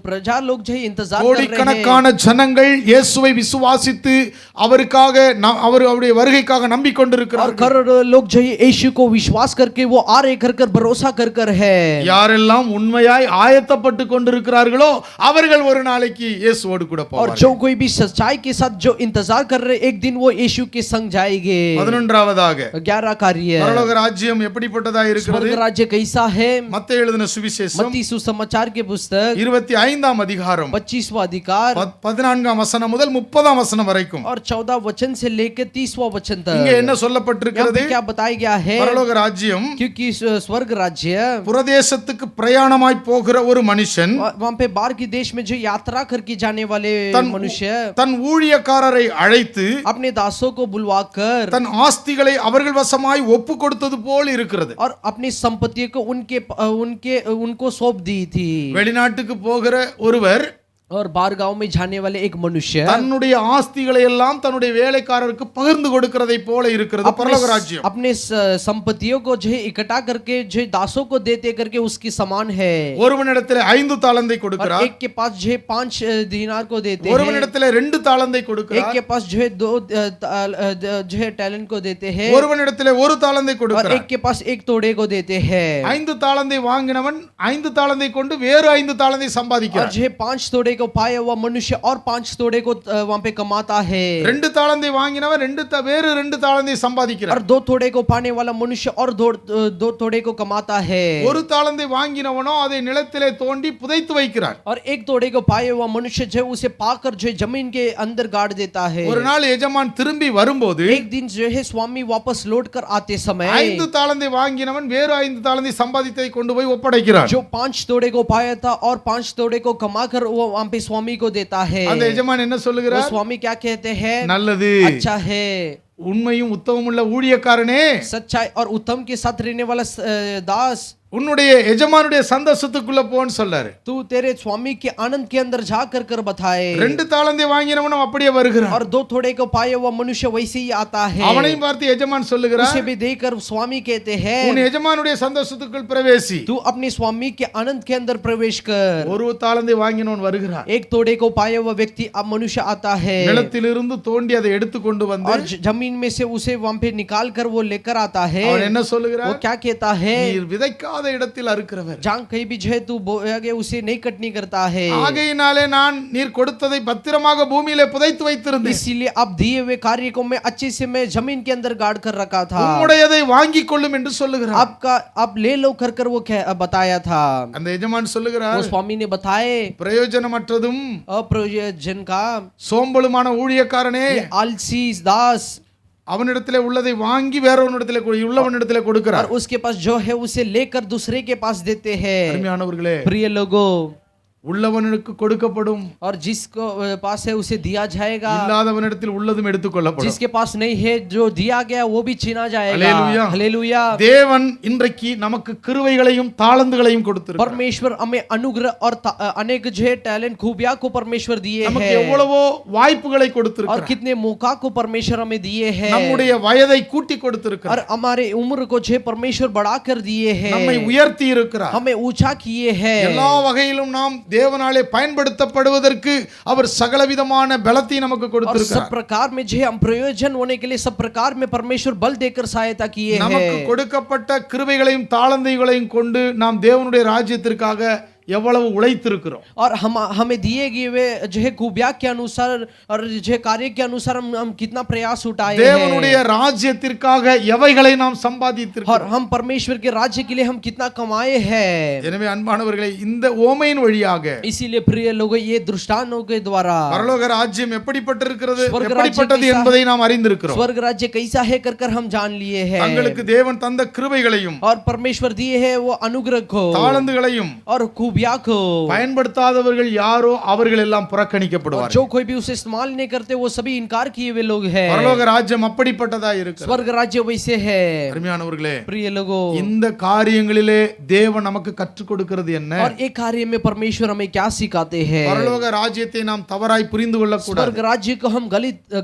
प्रजा लोग जो है इंतजार कर रहे हैं। கோடிக்கணக்கான ஜனங்கள் இயேசுவை விசுவாசித்து அவருக்காக அவருடைய வருகைக்காக और நம்பிக்கொண்டிருக்கிறார்கள். करोड़ों लोग जो है यीशु को विश्वास करके वो आ रहे कर भरोसा कर है। யாரெல்லாம் உண்மையாய் ஆயத்தப்பட்டு கொண்டிருக்கிறார்களோ அவர்கள் ஒரு நாளைக்கு இயேசுவோடு கூட और போவார்கள். जो कोई भी सच्चाई के साथ जो इंतजार कर रहे एक दिन वो यीशु के संग जाएंगे। 11வது 11 कार्य பரலோக ராஜ்யம் எப்படிப்பட்டதா இருக்கிறது? स्वर्ग राज्य कैसा है? மத்தேயு எழுதின சுவிசேஷம் मत्ती सुसमाचार के पुस्तक 25ஆம் அதிகாரம் 25वां अधिकार 14ஆம் வசனம் முதல் 30ஆம் வசனம் வரைக்கும் और 14 वचन से लेकर 30वां वचन இங்க तक என்ன यहाँ சொல்லப்பட்டிருக்கிறது? पे क्या बताया गया है? பரலோக ராஜ்யம் क्योंकि स्वर्ग राज्य புரதேசத்துக்கு பிரயாணமாய் போகிற ஒரு மனுஷன் वहां पे बाहर के देश में जो यात्रा करके जाने वाले मनुष्य தன் ஊழியக்காரரை அழைத்து अपने दासों को बुलवाकर தன் ஆஸ்திகளை அவர்கள் வசமாய் ஒப்பு கொடுத்தது போல் இருக்கிறது. और अपनी संपत्ति को उनको सौंप दी थी। வெளிநாட்டுக்கு போகிற ஒருவர் और बाहर गांव में जाने वाले एक मनुष्य தன்னுடைய ஆஸ்திகளை எல்லாம் தன்னுடைய வேலைக்காரருக்கு பகிர்ந்து கொடுக்கிறதை போல இருக்கிறது பரலோக ராஜ்யம். अपने संपत्तियों को जो है इकट्ठा करके जो है दासों को देते करके उसकी समान है. ஒருவனிடத்தில் 5 தாலந்தை கொடுக்கிறார், एक के पास जो है 5 दिनार को देते हैं, ஒருவனிடத்தில் 2 தாலந்தை एक கொடுக்கிறார், के पास जो है 2 जो है टैलेंट को देते हैं, ஒருவனிடத்தில் 1 தாலந்தை और கொடுக்கிறார். एक के पास 1 तोड़े को देते हैं. 5 தாலந்தை வாங்கினவன் 5 தாலந்தை கொண்டு வேறு 5 தாலந்தை और சம்பாதிக்கிறார். जो है 5 तोड़े को पाया हुआ मनुष्य और 5 तोड़े को वहां पे कमाता है. 2 தாலந்தை வாங்கினவன் வேறு 2 தாலந்தை और சம்பாதிக்கிறார். 2 तोड़े को पाने वाला मनुष्य और 2 तोड़े को कमाता है. 1 தாலந்தை வாங்கினவனோ அதை நிலத்திலே தோண்டி புதைத்து வைக்கிறார். और 1 तोड़े को पाए हुआ मनुष्य जो उसे पाकर जो जमीन के अंदर गाड़ देता है. ஒரு நாள் எஜமான் திரும்பி வரும்போது एक दिन जो है स्वामी वापस लौट कर आते समय 5 தாலந்தை வாங்கினவன் வேறு 5 தாலந்தை சம்பாதித்ததை கொண்டு போய் ஒப்படைக்கிறான். जो 5 तोड़े को पाया था और 5 तोड़े को कमाकर वो वहां पे स्वामी को देता है. அந்த எஜமான் என்ன वो சொல்லுகிறார்? स्वामी क्या कहते हैं? நல்லது, अच्छा है, உண்மையும் உத்தமமுள்ள ஊழியக்காரனே, सच्चाई और उत्तम के साथ रहने वाला दास, உன்னுடைய எஜமானுடைய சந்தோஷத்துக்குள்ள போன்னு சொல்றாரு. तू तेरे स्वामी के आनंद के अंदर जा कर बताए. 2 தாலந்தை வாங்கினவனும் அப்படியே வருகிறான். और 2 तोड़े को पाया हुआ मनुष्य वैसे ही आता है. அவனையும் பார்த்து எஜமான் சொல்லுகிறார், उसे भी देखकर स्वामी कहते हैं, உன் எஜமானுடைய சந்தோஷத்துக்குள் பிரவேசி. तू अपने स्वामी के आनंद के अंदर प्रवेश कर. 1 தாலந்தை வாங்கினவன் வருகிறான். 1 तोड़े को पाया हुआ व्यक्ति अब मनुष्य आता है நிலத்திலிருந்து தோண்டி அதை எடுத்து கொண்டு வந்து और जमीन में से उसे वहां पे निकाल कर वो लेकर आता है. அவன் என்ன वो சொல்லுகிறார்? क्या कहता है? நீர் விதைக்காத இடத்தில் அறுக்கிறவர், जहां कहीं भी जो है तू बोया गया उसे नहीं कटनी करता है. ஆகையினாலே நான் நீர் கொடுத்ததை பத்திரமாக பூமியிலே புதைத்து வைத்திருந்தேன். इसीलिए अब दिए हुए कार्य को मैं अच्छे से मैं जमीन के अंदर गाड़ कर रखा था. உம்முடையதை வாங்கிக் கொள்ளும் என்று சொல்லுகிறார். आपका अब ले लो कर वो बताया था. அந்த எஜமான் वो சொல்லுகிறார், स्वामी ने बताए பிரயோஜனமற்றதும் अप्रयोजन का சோம்பலுமான ஊழியக்காரனே, ये आलसी दास, அவனிடத்திலே உள்ளதை வாங்கி வேறொருவனிடத்திலே உள்ளவனிடத்திலே और கொடுக்கிறார். उसके पास जो है उसे लेकर दूसरे के पास देते हैं. அருமையானவர்களே, प्रिय लोगों, உள்ளவனுக்கு கொடுக்கப்படும், और जिसको पास है उसे दिया जाएगा, இல்லாதவனிடத்தில் உள்ளதும் எடுத்துக்கொள்ளப்படும். जिसके पास नहीं है जो दिया गया वो भी छीना जाएगा. हालेलुया. हालेलुया. தேவன் இன்றைக்கு நமக்கு கிருபைகளையும் தாளந்துகளையும் கொடுத்திருக்கிறார். परमेश्वर हमें अनुग्रह और अनेक जो है टैलेंट खूबियां को परमेश्वर दिए நமக்கு हैं, எவ்வளவோ வாய்ப்புகளை और கொடுத்திருக்கிறார். कितने मौका को परमेश्वर हमें दिए हैं, நம்முடைய வயதை கூட்டி கொடுத்திருக்கிறார். और हमारे उम्र को जो है परमेश्वर बढ़ा कर दिए हैं, நம்மை உயர்த்தி இருக்கிறார். हमें ऊंचा किए हैं. எல்லா வகையிலும் நாம் தேவனாலே பயன்படுத்தப்படுவதற்கு அவர் சகலவிதமான பலத்தை நமக்கு और सब கொடுத்திருக்கிறார். प्रकार में जो है हम प्रयोजन होने के लिए सब प्रकार में परमेश्वर बल देकर सहायता किए நமக்கு हैं. கொடுக்கப்பட்ட கிருபைகளையும் தாளந்தைகளையும் கொண்டு நாம் தேவனுடைய ராஜ்யத்திற்காக எவ்வளவு உழைத்திருக்கிறோம். और हमें दिए गए जो है खूबिया के अनुसार और जो है कार्य के अनुसार हम कितना प्रयास उठाए தேவனுடைய हैं, ராஜ்யத்திற்காக எவைகளை நாம் और சம்பாதித்திருக்கிறோம். हम परमेश्वर के राज्य के लिए हम कितना कमाए हैं. எனவே அன்பானவர்களே, இந்த ஓமையின் வழியாக इसीलिए प्रिय लोगों, ये दृष्टांतों के द्वारा பரலோக ராஜ்யம் எப்படிப்பட்டிருக்கிறது, स्वर्ग राज्य எப்படிப்பட்டது कैसा என்பதை நாம் அறிந்திருக்கிறோம். स्वर्ग राज्य कैसा है कर हम जान लिए हैं, தங்களுக்கு தேவன் தந்த கிருபைகளையும் और परमेश्वर दिए है वो अनुग्रह को தாளந்துகளையும் और खूबिया को, பயன்படுத்தாதவர்கள் யாரோ அவர்கள் எல்லாம் और புறக்கணிக்கப்படுவார்கள். जो कोई भी उसे इस्तेमाल नहीं करते वो सभी इनकार किए हुए लोग हैं. பரலோக ராஜ்யம் அப்படிப்பட்டதா இருக்கிறது. स्वर्ग राज्य वैसे है. அருமையானவர்களே, प्रिय लोगों, இந்த காரியங்களிலே தேவன் நமக்கு கற்றுக் கொடுக்கிறது என்ன? और एक कार्य में परमेश्वर हमें क्या सिखाते हैं? பரலோக ராஜ்யத்தை நாம் தவறாய் புரிந்து கொள்ள கூடாது. स्वर्ग राज्य को हम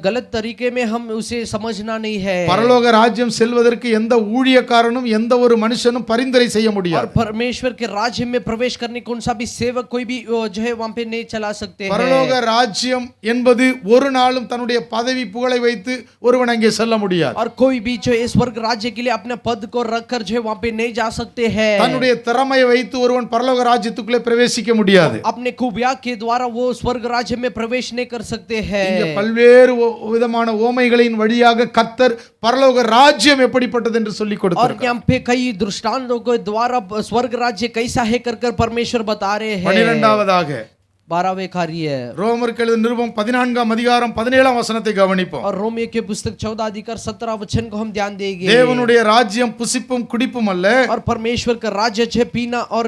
गलत तरीके में हम उसे समझना नहीं है. பரலோக ராஜ்யம் செல்வதற்கு எந்த ஊழியக்காரனும் எந்த ஒரு மனுஷனும் பரிந்துரை செய்ய और முடியாது. परमेश्वर के राज्य में प्रवेश करने कौन सा भी सेवक कोई भी जो है वहां पे नहीं चला सकते हैं. பரலோக ராஜ்யம் என்பது ஒரு நாளும் தன்னுடைய பதவி புகழை வைத்து ஒருவன் அங்கே செல்ல முடியாது. और कोई भी जो है स्वर्ग राज्य के लिए अपने पद को रखकर जो है वहां पे नहीं जा सकते हैं. தன்னுடைய திறமையை வைத்து ஒருவன் பரலோக ராஜ்யத்துக்குள்ளே பிரவேசிக்க முடியாது. अपने खूबिया के द्वारा वो स्वर्ग राज्य में प्रवेश नहीं कर सकते हैं. இங்க பல்வேறு விதமான ஓமைகளின் வழியாக கர்த்தர் பரலோக ராஜ்யம் எப்படிப்பட்டது என்று சொல்லி और கொடுத்தார். यहाँ पे कई दृष्टांतों के द्वारा स्वर्ग राज्य कैसा है कर परमेश्वर बता रहे हैं. 12வது 12वें कार्य ரோமருக்கு எழுதின நிருபம் 14ஆம் அதிகாரம் 17ஆம் வசனத்தை கவனிப்போம். और रोमियो के पुस्तक 14 अधिकार 17 वचन को हम ध्यान देंगे. தேவனுடைய ராஜ்யம் புசிப்பும் குடிப்பும் அல்ல, और परमेश्वर का राज्य जे पीना और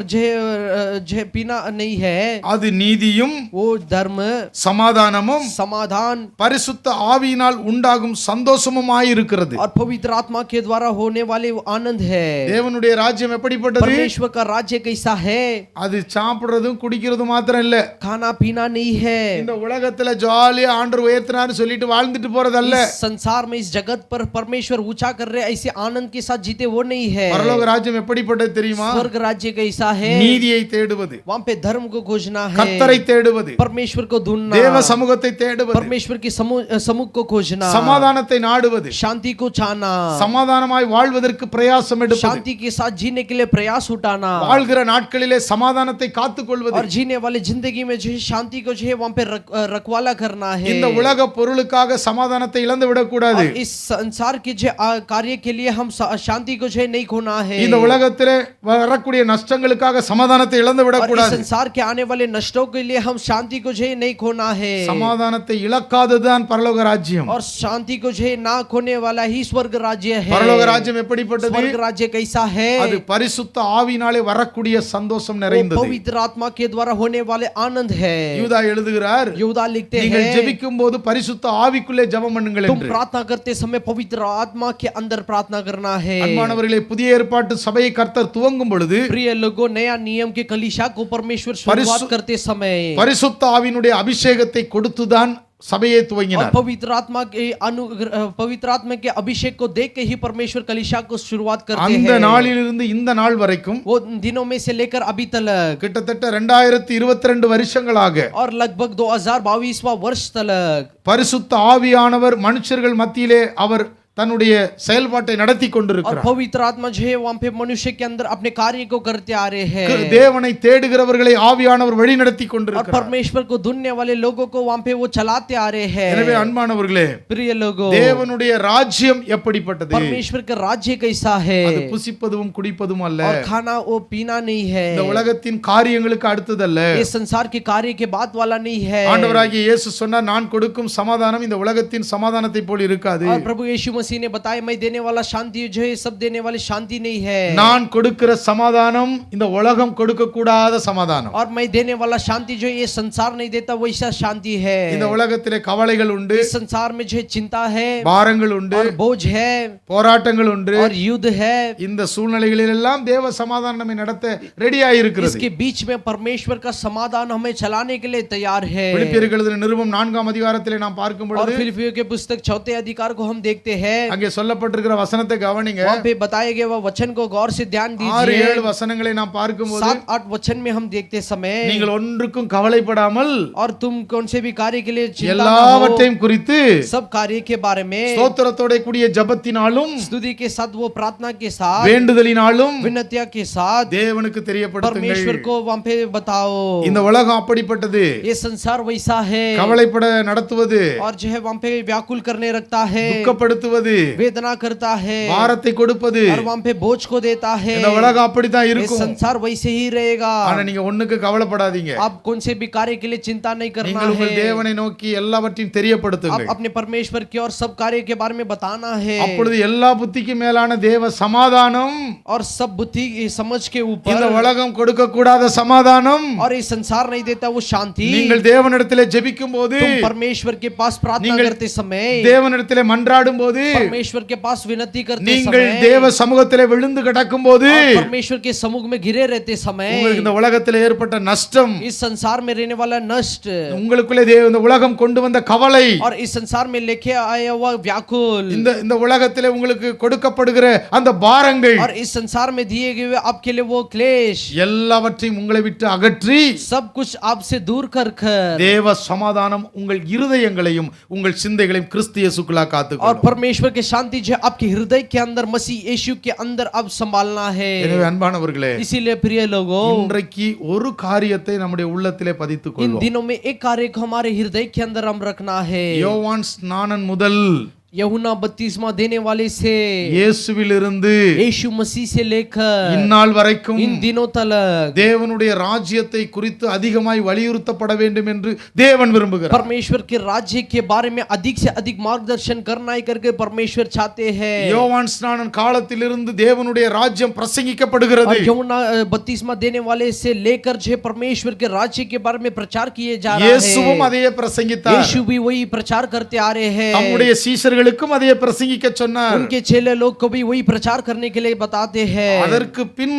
जे पीना नहीं है, அது நீதியும் वो धर्म சமாதானமும் समाधान பரிசுத்த ஆவியினால் உண்டாகும் சந்தோஷமுமாய் இருக்கிறது. और पवित्र आत्मा के द्वारा होने वाले वो आनंद है. தேவனுடைய ராஜ்யம் எப்படிப்பட்டது? परमेश्वर का राज्य कैसा है? அது சாப்பிடுறதும் குடிக்கிறதும் மாத்திரம் இல்ல, खाना पीना नहीं है। இந்த உலகத்துல ஜாலியா ஆண்டவர் உயர்த்தினார்னு சொல்லிட்டு வாழ்ந்துட்டு போறதல்ல. इस संसार में इस जगत पर परमेश्वर ऊंचा कर रहे ऐसे आनंद के साथ जीते वो नहीं है। பரலோக ராஜ்யம் எப்படிப்பட்டது தெரியுமா? स्वर्ग राज्य कैसा है? நீதியை தேடுவது, वहां पे धर्म को खोजना है, கர்த்தரை தேடுவது, परमेश्वर को ढूंढना, தேவ சமூகத்தை தேடுவது, परमेश्वर के समूह को खोजना, சமாதானத்தை நாடுவது, शांति को चाहना, சமாதானமாய் வாழ்வதற்கு பிரயாசம் எடுப்பது, शांति के साथ जीने के लिए प्रयास उठाना, வாழ்கிற நாட்களிலே சமாதானத்தை காத்துக்கொள்வது, और जीने वाले जिंदगी में जो है शांति को जो है वहां पे रखवाला करना है। இந்த உலக பொருளுக்காக சமாதானத்தை இழந்து விடக்கூடாது. और इस संसार के जो कार्य के लिए हम शांति को जो है नहीं खोना है। இந்த உலகத்திலே வரக்கூடிய நஷ்டங்களுக்காக சமாதானத்தை இழந்து और इस விடக்கூடாது. संसार के आने वाले नष्टों के लिए हम शांति को जो है नहीं खोना है। சமாதானத்தை இழக்காததுதான் பரலோக ராஜ்யம். और शांति को जो है ना खोने वाला ही स्वर्ग राज्य है। பரலோக ராஜ்யம் எப்படிப்பட்டது? स्वर्ग राज्य कैसा है? அது பரிசுத்த ஆவியினாலே வரக்கூடிய சந்தோஷம் वो நிறைந்தது. पवित्र आत्मा के द्वारा होने वाले आनंद है। யூதா எழுதுகிறார், यूदा लिखते நீங்கள் हैं, ஜெபிக்கும் போது பரிசுத்த ஆவிக்குள்ளே ஜெபம் பண்ணுங்கள் तुम என்று. प्रार्थना करते समय पवित्र आत्मा के अंदर प्रार्थना करना है। அன்பானவர்களே, புதிய ஏற்பாட்டு சபையை கர்த்தர் துவங்கும் பொழுது प्रिय लोगों, नया नियम के कलीसिया को परमेश्वर शुरुआत करते समय பரிசுத்த ஆவியினுடைய அபிஷேகத்தை கொடுத்துதான் சபையை और துவங்கினார். पवित्र आत्मा के अभिषेक को देख के ही परमेश्वर कलीसिया को शुरुआत करते அந்த हैं। நாளிலிருந்து இந்த நாள் வரைக்கும் वो दिनों में से लेकर अभी तक கிட்டத்தட்ட 2022 வருஷங்களாக और लगभग 2022वां वर्ष तक பரிசுத்த ஆவியானவர் மனுஷர்கள் மத்தியிலே அவர் தன்னுடைய செயல்பாட்டை நடத்தி और கொண்டிருக்கிறார். पवित्र आत्मा जो है वहां पे मनुष्य के अंदर अपने कार्य को करते आ रहे हैं। தேவனை தேடுகிறவர்களை ஆவியானவர் வழி நடத்தி और கொண்டிருக்கிறார். परमेश्वर को ढूंढने वाले लोगों को वहां पे वो चलाते आ रहे हैं। எனவே அன்பானவர்களே, प्रिय लोगों, தேவனுடைய ராஜ்யம் எப்படிப்பட்டது? परमेश्वर का राज्य कैसा है? அது புசிப்பதும் குடிப்பதும் அல்ல. और खाना वो पीना नहीं है, இந்த உலகத்தின் காரியங்களுக்கு அடுத்ததல்ல. ये संसार के कार्य के बाद वाला नहीं है। ஆண்டவராகிய இயேசு சொன்னார், நான் கொடுக்கும் சமாதானம் இந்த உலகத்தின் சமாதானத்தை போல் இருக்காது. और प्रभु यीशु मसीह ने बताया, मैं देने वाला शांति जो है सब देने वाली शांति नहीं है। நான் கொடுக்கிற சமாதானம் இந்த உலகம் கொடுக்க கூடாத சமாதானம். और मैं देने वाला शांति जो ये संसार नहीं देता वैसा शांति है। இந்த உலகத்திலே கவலைகள் உண்டு, इस संसार में जो है चिंता है, பாரங்கள் உண்டு, और बोझ है, போராட்டங்கள் உண்டு. और युद्ध है। இந்த சூழ்நிலைகளில் எல்லாம் தேவ சமாதானம் நம்மை நடத்த ரெடியாக இருக்கிறது. इसके बीच में परमेश्वर का समाधान हमें चलाने के लिए तैयार है। பிலிப்பியருக்கு எழுதின நிருபம் 4ஆம் அதிகாரத்திலே நாம் பார்க்கும் और பொழுது फिलिप्पियों के पुस्तक 4 अधिकार को हम देखते हैं, அங்கே சொல்லப்பட்டிருக்கிற வசனத்தை கவனிங்க. वहां पे बताए गए वह वचन को गौर से ध्यान 6-7 दीजिए। வசனங்களை நாம் பார்க்கும்போது 7-8 वचन में हम देखते समय, நீங்கள் ஒன்றுக்கும் கவலைப்படாமல் और तुम कौन से भी कार्य के लिए चिंता न हो, எல்லாவற்றையும் குறித்து सब कार्य के बारे में ஸ்தோத்திரத்தோட கூடிய ஜெபத்தினாலும் स्तुति के साथ, वो प्रार्थना के साथ, வேண்டுதலினாலும் विनतिया के साथ தேவனுக்கு தெரியப்படுத்துங்கள். परमेश्वर को वहां पे बताओ। இந்த உலகம் அப்படிப்பட்டது. ये संसार वैसा है, கவலைப்பட நடத்துவது, और जो है वहां पे व्याकुल करने रखता है, துக்கப்படுத்துவது, वेदना करता है, பாரத்தை கொடுப்பது. और वहां पे बोझ को देता है। இந்த உலகம் அப்படித்தான் ये இருக்கும். संसार वैसे ही रहेगा। ஆனா நீங்க ஒண்ணுக்கு கவலைப்படாதீங்க. आप कौन से भी कार्य के लिए चिंता नहीं करना நீங்கள் உங்கள் है। தேவனை நோக்கி எல்லாவற்றையும் आप தெரியப்படுத்துங்கள். अपने परमेश्वर की और सब कार्य के बारे में बताना है, அப்பொழுது எல்லா புத்திக்கும் மேலான தேவ சமாதானம், और सब बुद्धि समझ के இந்த ऊपर, உலகம் கொடுக்க கூடாத சமாதானம், और ये संसार नहीं देता वो शांति। நீங்கள் தேவனிடத்திலே ஜெபிக்கும் போது, तुम परमेश्वर के पास प्रार्थना நீங்கள் करते समय, தேவனிடத்திலே மன்றாடும் போது, परमेश्वर के पास विनती करते நீங்கள் समय, தேவ சமூகத்திலே விழுந்து கிடக்கும் போது, और परमेश्वर के सम्मुख में घिरे रहते समय, உங்களுக்கு இந்த உலகத்திலே ஏற்பட்ட நஷ்டம், इस संसार में रहने वाला नष्ट, உங்களுக்குள்ளே இந்த உலகம் கொண்டு வந்த கவலை, और इस संसार में लेके आया हुआ व्याकुल, இந்த உலகத்திலே உங்களுக்கு கொடுக்கப்படுகிற அந்த பாரங்கள், और इस संसार में दिए गए आपके लिए वो क्लेश, எல்லாவற்றையும் உங்களை விட்டு அகற்றி सब कुछ आपसे दूर कर தேவ சமாதானம் உங்கள் இருதயங்களையும் உங்கள் சிந்தைகளையும் கிறிஸ்து இயேசுக்குள்ளா और காத்துக்கொள்ளும். परमेश्वर के शांति जो है आपके हृदय के अंदर, मसीह यीशु के अंदर अब संभालना है। எனவே அன்பானவர்களே, इसीलिए प्रिय लोगों, இன்றைக்கு ஒரு காரியத்தை நம்முடைய உள்ளத்திலே பதித்துக் इन கொள்வோம். दिनों में एक कार्य को हमारे हृदय के अंदर हम रखना है। யோவான் ஸ்நானன் முதல் यूहन्ना बपतिस्मा देने वाले से, இயேசுவிலிருந்து यीशु मसीह से लेकर இந்நாள் வரைக்கும் इन दिनों तक தேவனுடைய ராஜ்யத்தை குறித்து அதிகமாய் வலியுறுத்தப்பட வேண்டும் என்று தேவன் விரும்புகிறார். परमेश्वर के राज्य के बारे में अधिक से अधिक मार्गदर्शन करना ही करके परमेश्वर चाहते हैं। யோவான் ஸ்நானன் காலத்திலிருந்து தேவனுடைய ராஜ்யம் பிரசங்கிக்கப்படுகிறது. और यूहन्ना बपतिस्मा देने वाले से लेकर जो परमेश्वर के राज्य के बारे में प्रचार किए जा रहे இயேசுவும் हैं। அதையே பிரசங்கித்தார். यीशु भी वही प्रचार करते आ रहे हैं। தம்முடைய சீஷர்கள் சீடர்களுக்கும் அதையே பிரசங்கிக்க சொன்னார். उनके चेले लोग को भी वही प्रचार करने के लिए बताते हैं. அதற்கு பின்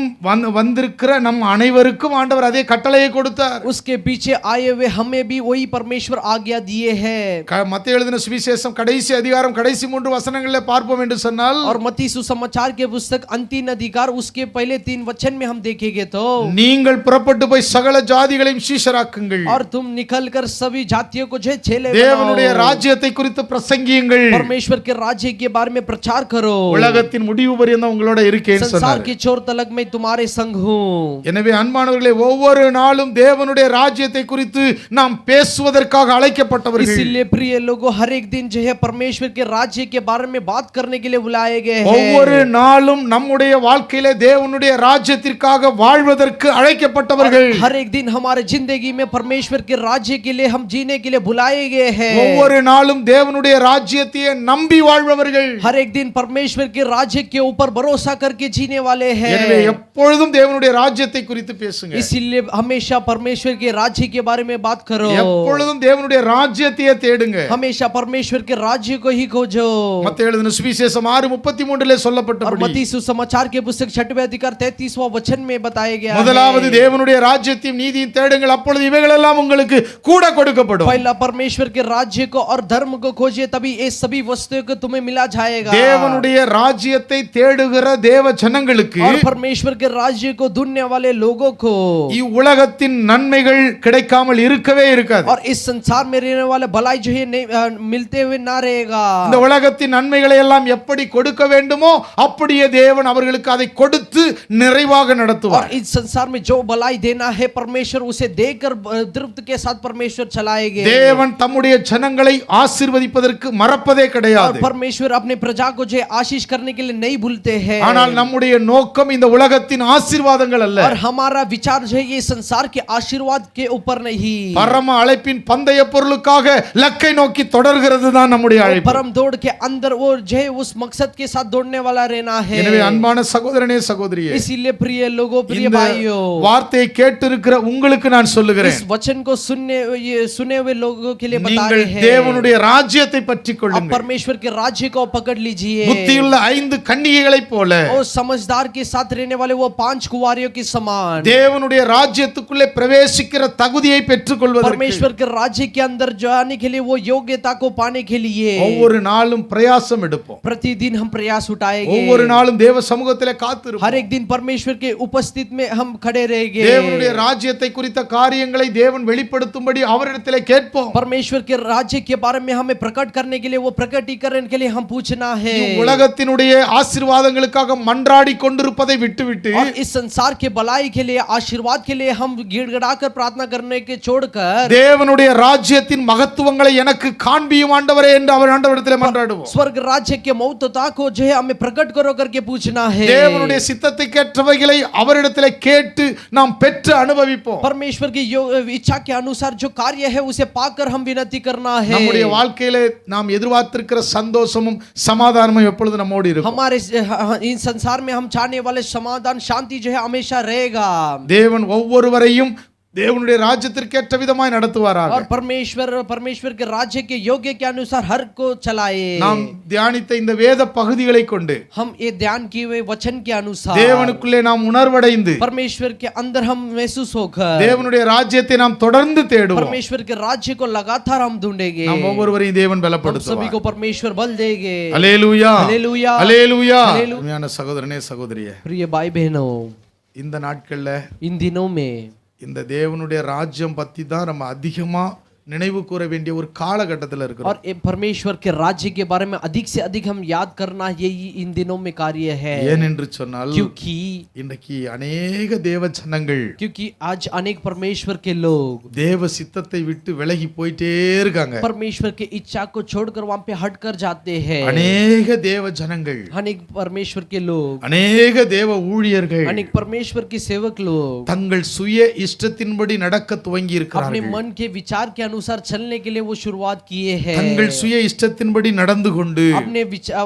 வந்திருக்கிற நம் அனைவருக்கும் ஆண்டவர் அதே கட்டளையை கொடுத்தார். उसके पीछे आए हुए हमें भी वही परमेश्वर आज्ञा दिए हैं. மத்தேயு எழுதின சுவிசேஷம் கடைசி அதிகாரம் கடைசி 3 வசனங்களிலே பார்ப்போம் என்று சொன்னால், और मत्ती सुसमाचार के पुस्तक अंतिम अधिकार उसके पहले 3 वचन में हम देखेंगे तो, நீங்கள் புறப்பட்டு போய் சகல ஜாதிகளையும் சீஷராக்குங்கள், और तुम निकलकर सभी जातियों को जो चेले தேவனுடைய बनाओ, ராஜ்யத்தை குறித்து பிரசங்கியுங்கள், परमेश्वर के राज्य के बारे में प्रचार करो, உலகத்தின் முடிவு பரியந்தம் உங்களோட இருக்கேன்னு संसार சொன்னார். के छोर तलक में तुम्हारे संग हूं. எனவே அன்பானவர்களே, ஒவ்வொரு நாளும் தேவனுடைய ராஜ்யத்தை குறித்து நாம் பேசுவதற்காக அழைக்கப்பட்டவர்கள். इसीलिए प्रिय लोगों, हर एक दिन जो है परमेश्वर के राज्य के बारे में बात करने के लिए बुलाए गए हैं. ஒவ்வொரு நாளும் நம்முடைய வாழ்க்கையிலே தேவனுடைய ராஜ்யத்திற்காக வாழ்வதற்கு அழைக்கப்பட்டவர்கள். हर एक दिन हमारे जिंदगी में परमेश्वर के राज्य के लिए हम जीने के लिए बुलाए गए हैं. ஒவ்வொரு நாளும் தேவனுடைய ராஜ்யத்தை நம்பி வாழ்பவர்கள். हर एक दिन परमेश्वर के राज्य के ऊपर भरोसा करके जीने वाले हैं. எனவே எப்பொழுதும் தேவனுடைய ராஜ்யத்தை குறித்து பேசுங்க. इसीलिए हमेशा परमेश्वर के राज्य के बारे में बात करो. எப்பொழுதும் தேவனுடைய ராஜ்யத்தையே தேடுங்க. हमेशा परमेश्वर के राज्य को ही खोजो. மத்தேயு எழுதின சுவிசேஷம் 6:33 और சொல்லப்பட்டபடி, मत्ती सुसमाचार के पुस्तक 6वें अधिकार 33वां वचन में बताया गया है. முதலாவது தேவனுடைய ராஜ்யத்தையும் நீதியையும் தேடுங்கள், அப்பொழுது இவைகளெல்லாம் உங்களுக்கு கூட கொடுக்கப்படும். पहला परमेश्वर के राज्य को और धर्म को खोजिए, तभी ये सभी वस्तुओं को तुम्हें मिला जाएगा. தேவனுடைய ராஜ்யத்தை தேடுகிற தேவ ஜனங்களுக்கு और परमेश्वर के राज्य को ढूंढने वाले लोगों को இவ்வுலகத்தின் நன்மைகள் கிடைக்காமல் இருக்கவே இருக்காது. और इस संसार में रहने वाले भलाई जो है नहीं मिलते हुए ना रहेगा. இந்த உலகத்தின் நன்மைகளை எல்லாம் எப்படி கொடுக்க வேண்டுமோ அப்படியே தேவன் அவர்களுக்கு அதை கொடுத்து நிறைவாக और நடத்துவார். इस संसार में जो भलाई देना है परमेश्वर उसे देकर तृप्त के साथ परमेश्वर चलाएंगे. தேவன் தம்முடைய ஜனங்களை ஆசீர்வதிப்பதற்கு மறப்பதே और கிடையாது. परमेश्वर अपने प्रजा को जो आशीष करने के लिए नहीं भूलते हैं. ஆனால் நம்முடைய நோக்கம் இந்த உலகத்தின் ஆசீர்வாதங்கள் அல்ல. और हमारा विचार जो है ये संसार के आशीर्वाद के ऊपर नहीं, பரம அழைப்பின் பந்தய பொருளுக்காக லக்கை நோக்கி தொடர்கிறது தான் நம்முடைய அழைப்பு. परम दौड़ के अंदर वो जो है उस मकसद के साथ दौड़ने वाला रहना है. எனவே அன்பான சகோதரனே சகோதரியே, इसीलिए प्रिय लोगों, प्रिय இந்த भाइयों, வார்த்தையை கேட்டிருக்கிற உங்களுக்கு நான் சொல்லுகிறேன், इस वचन को सुने हुए लोगों के लिए बता நீங்கள் रहे हैं. தேவனுடைய ராஜ்யத்தை பற்றிக் अब கொள்ளுங்கள். परमेश्वर के राज्य को पकड़ लीजिए. புத்தியுள்ள 5 கன்னிகைகளைப் போல और समझदार के साथ रहने वाले वो 5 कुंवारियों के समान தேவனுடைய ராஜ்யத்துக்குள்ளே பிரவேசிக்கிற தகுதியை பெற்றுக்கொள்வதற்கு परमेश्वर के राज्य के अंदर जाने के लिए वो योग्यता को पाने के लिए ஒவ்வொரு நாளும் பிரயாசம் எடுப்போம். प्रतिदिन हम प्रयास उठाएंगे. ஒவ்வொரு நாளும் தேவ சமூகத்திலே காத்திருப்போம். हर एक दिन परमेश्वर के उपस्थित में हम खड़े रहेंगे. தேவனுடைய ராஜ்யத்தை குறித்த காரியங்களை தேவன் வெளிப்படுத்தும்படி அவரிடத்திலே கேட்போம். परमेश्वर के राज्य के बारे में हमें प्रकट करने के लिए, वो प्रकटीकरण के लिए हम पूछना है. உலகத்தினுடைய ஆசீர்வாதங்களுக்காக மன்றாடி கொண்டிருப்பதை விட்டுவிட்டு और इस संसार के भलाई के लिए, आशीर्वाद के लिए हम गिड़गिड़ाकर प्रार्थना करने के छोड़कर தேவனுடைய ராஜ்யத்தின் மகத்துவங்களை எனக்கு காண்பியும் ஆண்டவரே என்று அவர் ஆண்டவரிடத்திலே மன்றாடுவோம். स्वर्ग राज्य के महत्वता को जो है हमें प्रकट करो करके पूछना है. தேவனுடைய சித்தத்துக்கு ஏற்றவைகளை அவரிடத்திலே கேட்டு நாம் பெற்று அனுபவிப்போம். परमेश्वर की इच्छा के अनुसार जो कार्य है उसे पाकर हम विनती करना है. நம்முடைய வாழ்க்கையிலே நாம் எதிர்பார்த்திருக்கிற சந்தோஷமும் சமாதானமும் எப்பொழுது நம்மோடு இருக்கும். हमारे इन संसार में हम चाहने वाले समाधान, शांति जो है हमेशा रहेगा. தேவன் ஒவ்வொருவரையும் தேவனுடைய ராஜ்யத்திற்கு ஏற்ற விதமாய் நடத்துவாராக. और परमेश्वर के राज्य के योग्य के अनुसार हर को चलाए. நாம் தியானித்த இந்த வேத பகுதிகளை கொண்டு हम ये ध्यान किए हुए वचन के अनुसार தேவனுக்குள்ளே நாம் உணர்வடைந்து परमेश्वर के अंदर हम महसूस होकर தேவனுடைய ராஜ்யத்தை நாம் தொடர்ந்து தேடுவோம். परमेश्वर के राज्य को लगातार हम ढूंढेंगे. நாம் ஒவ்வொருவரையும் தேவன் हम सभी பலப்படுத்துவார். को परमेश्वर बल देंगे. அல்லேலூயா, हालेलुया, அல்லேலூயா. हालेलुया. அருமையான சகோதரனே சகோதரியே, प्रिय भाई बहनों, இந்த நாட்கள்ல इन दिनों में இந்த தேவனுடைய ராஜ்யம் பத்தி தான் நம்ம அதிகமா நினைவு கூற வேண்டிய ஒரு காலகட்டத்தில் இருக்கிறோம். और परमेश्वर के राज्य के बारे में अधिक से अधिक हम याद करना यही इन दिनों में कार्य है. ஏனென்று சொன்னால் क्योंकि இன்றைக்கு अनेक தேவ ஜனங்கள் आज अनेक परमेश्वर के लोग தேவ சித்தத்தை விட்டு விலகி போயிட்டே இருக்காங்க. परमेश्वर की इच्छा को छोड़कर वहां पे हट कर जाते हैं. अनेक தேவ ஜனங்கள், अनेक परमेश्वर के लोग, अनेक தேவ ஊழியர்கள் अनेक परमेश्वर के सेवक लोग தங்கள் சுய இஷ்டத்தின்படி நடக்க துவங்கி अपने இருக்கிறார்கள். मन के विचार के अनुसार चलने के लिए वो शुरुआत किए हैं। தங்கள் சுய இஷ்டத்தின்படி நடந்து கொண்டு अपने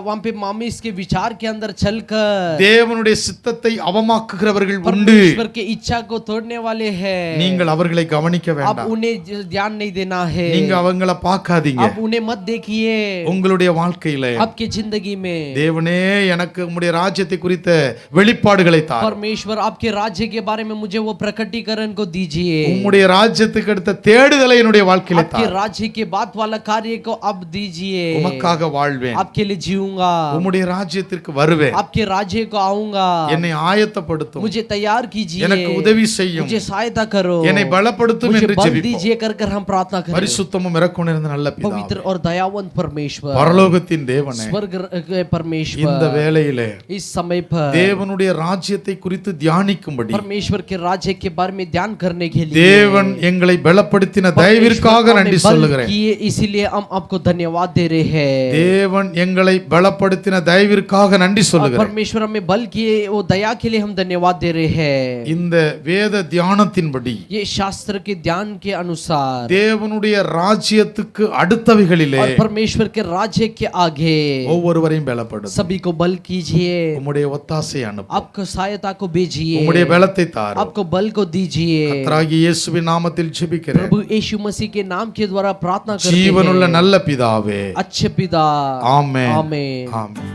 वहां पे मामिस के विचार के अंदर चलकर தேவனுடைய சித்தத்தை அவமாக்குகிறவர்கள் உண்டு. परमेश्वर के इच्छा को तोड़ने वाले हैं। நீங்கள் அவர்களை கவனிக்க अब வேண்டாம். उन्हें ध्यान नहीं देना है। நீங்க அவங்கள பார்க்காதீங்க. अब उन्हें मत देखिए। உங்களுடைய வாழ்க்கையில आपकी जिंदगी में தேவனே எனக்கு உம்முடைய ராஜ்யத்தை குறித்த வெளிப்பாடுகளை தார். परमेश्वर आपके राज्य के बारे में मुझे वो प्रकटीकरण को दीजिए। உம்முடைய ராஜ்யத்துக்கு அடுத்த தேடுதலை என்னுடைய வாழ்க்கையில आपके தார். राज्य के बाद वाला कार्य को अब दीजिए। உமக்காக வாழ்வேன். आपके लिए जीऊंगा। உம்முடைய ராஜ்யத்திற்கு வருவேன். आपके राज्य को आऊंगा। என்னை ஆயத்தப்படுத்தும். मुझे तैयार कीजिए। எனக்கு உதவி செய்யும். मुझे सहायता करो। என்னை பலப்படுத்தும் मुझे என்று बल ஜெபிப்போம். दीजिए कर हम प्रार्थना करें। பரிசுத்தமும் இரக்கம் நிறைந்த நல்ல பிதாவே, पवित्र और दयावंत परमेश्वर, பரலோகத்தின் தேவனே, स्वर्ग के परमेश्वर, இந்த வேளையிலே इस समय पर தேவனுடைய ராஜ்யத்தை குறித்து தியானிக்கும்படி परमेश्वर के राज्य के बारे में ध्यान करने के लिए தேவன் எங்களை பலப்படுத்தின தயவிற்காக நன்றி சொல்லுகிறேன். इसीलिए हम आपको धन्यवाद दे रहे हैं। தேவன் எங்களை பலப்படுத்தின தயவிற்காக நன்றி சொல்லுகிறேன். परमेश्वर हमें बल किए वो दया के लिए हम धन्यवाद दे रहे हैं। இந்த வேத தியானத்தின்படி ये शास्त्र के ध्यान के अनुसार தேவனுடைய ராஜ்யத்துக்கு அடுத்தவைகளிலே और परमेश्वर के राज्य के आगे ஒவ்வொருவரையும் பலப்படுத்தும். सभी को बल कीजिए। உம்முடைய ஒத்தாசை அனுப்பும். आपको सहायता को भेजिए। உம்முடைய பலத்தை தாரும். आपको बल को दीजिए। கர்த்தராகிய இயேசுவின் நாமத்தில் ஜெபிக்கிறேன். प्रभु यीशु मसीह के नाम के द्वारा प्रार्थना करते ஜீவனுள்ள हैं। நல்ல பிதாவே, अच्छे पिता, ஆமென். आमीन। ஆமென்.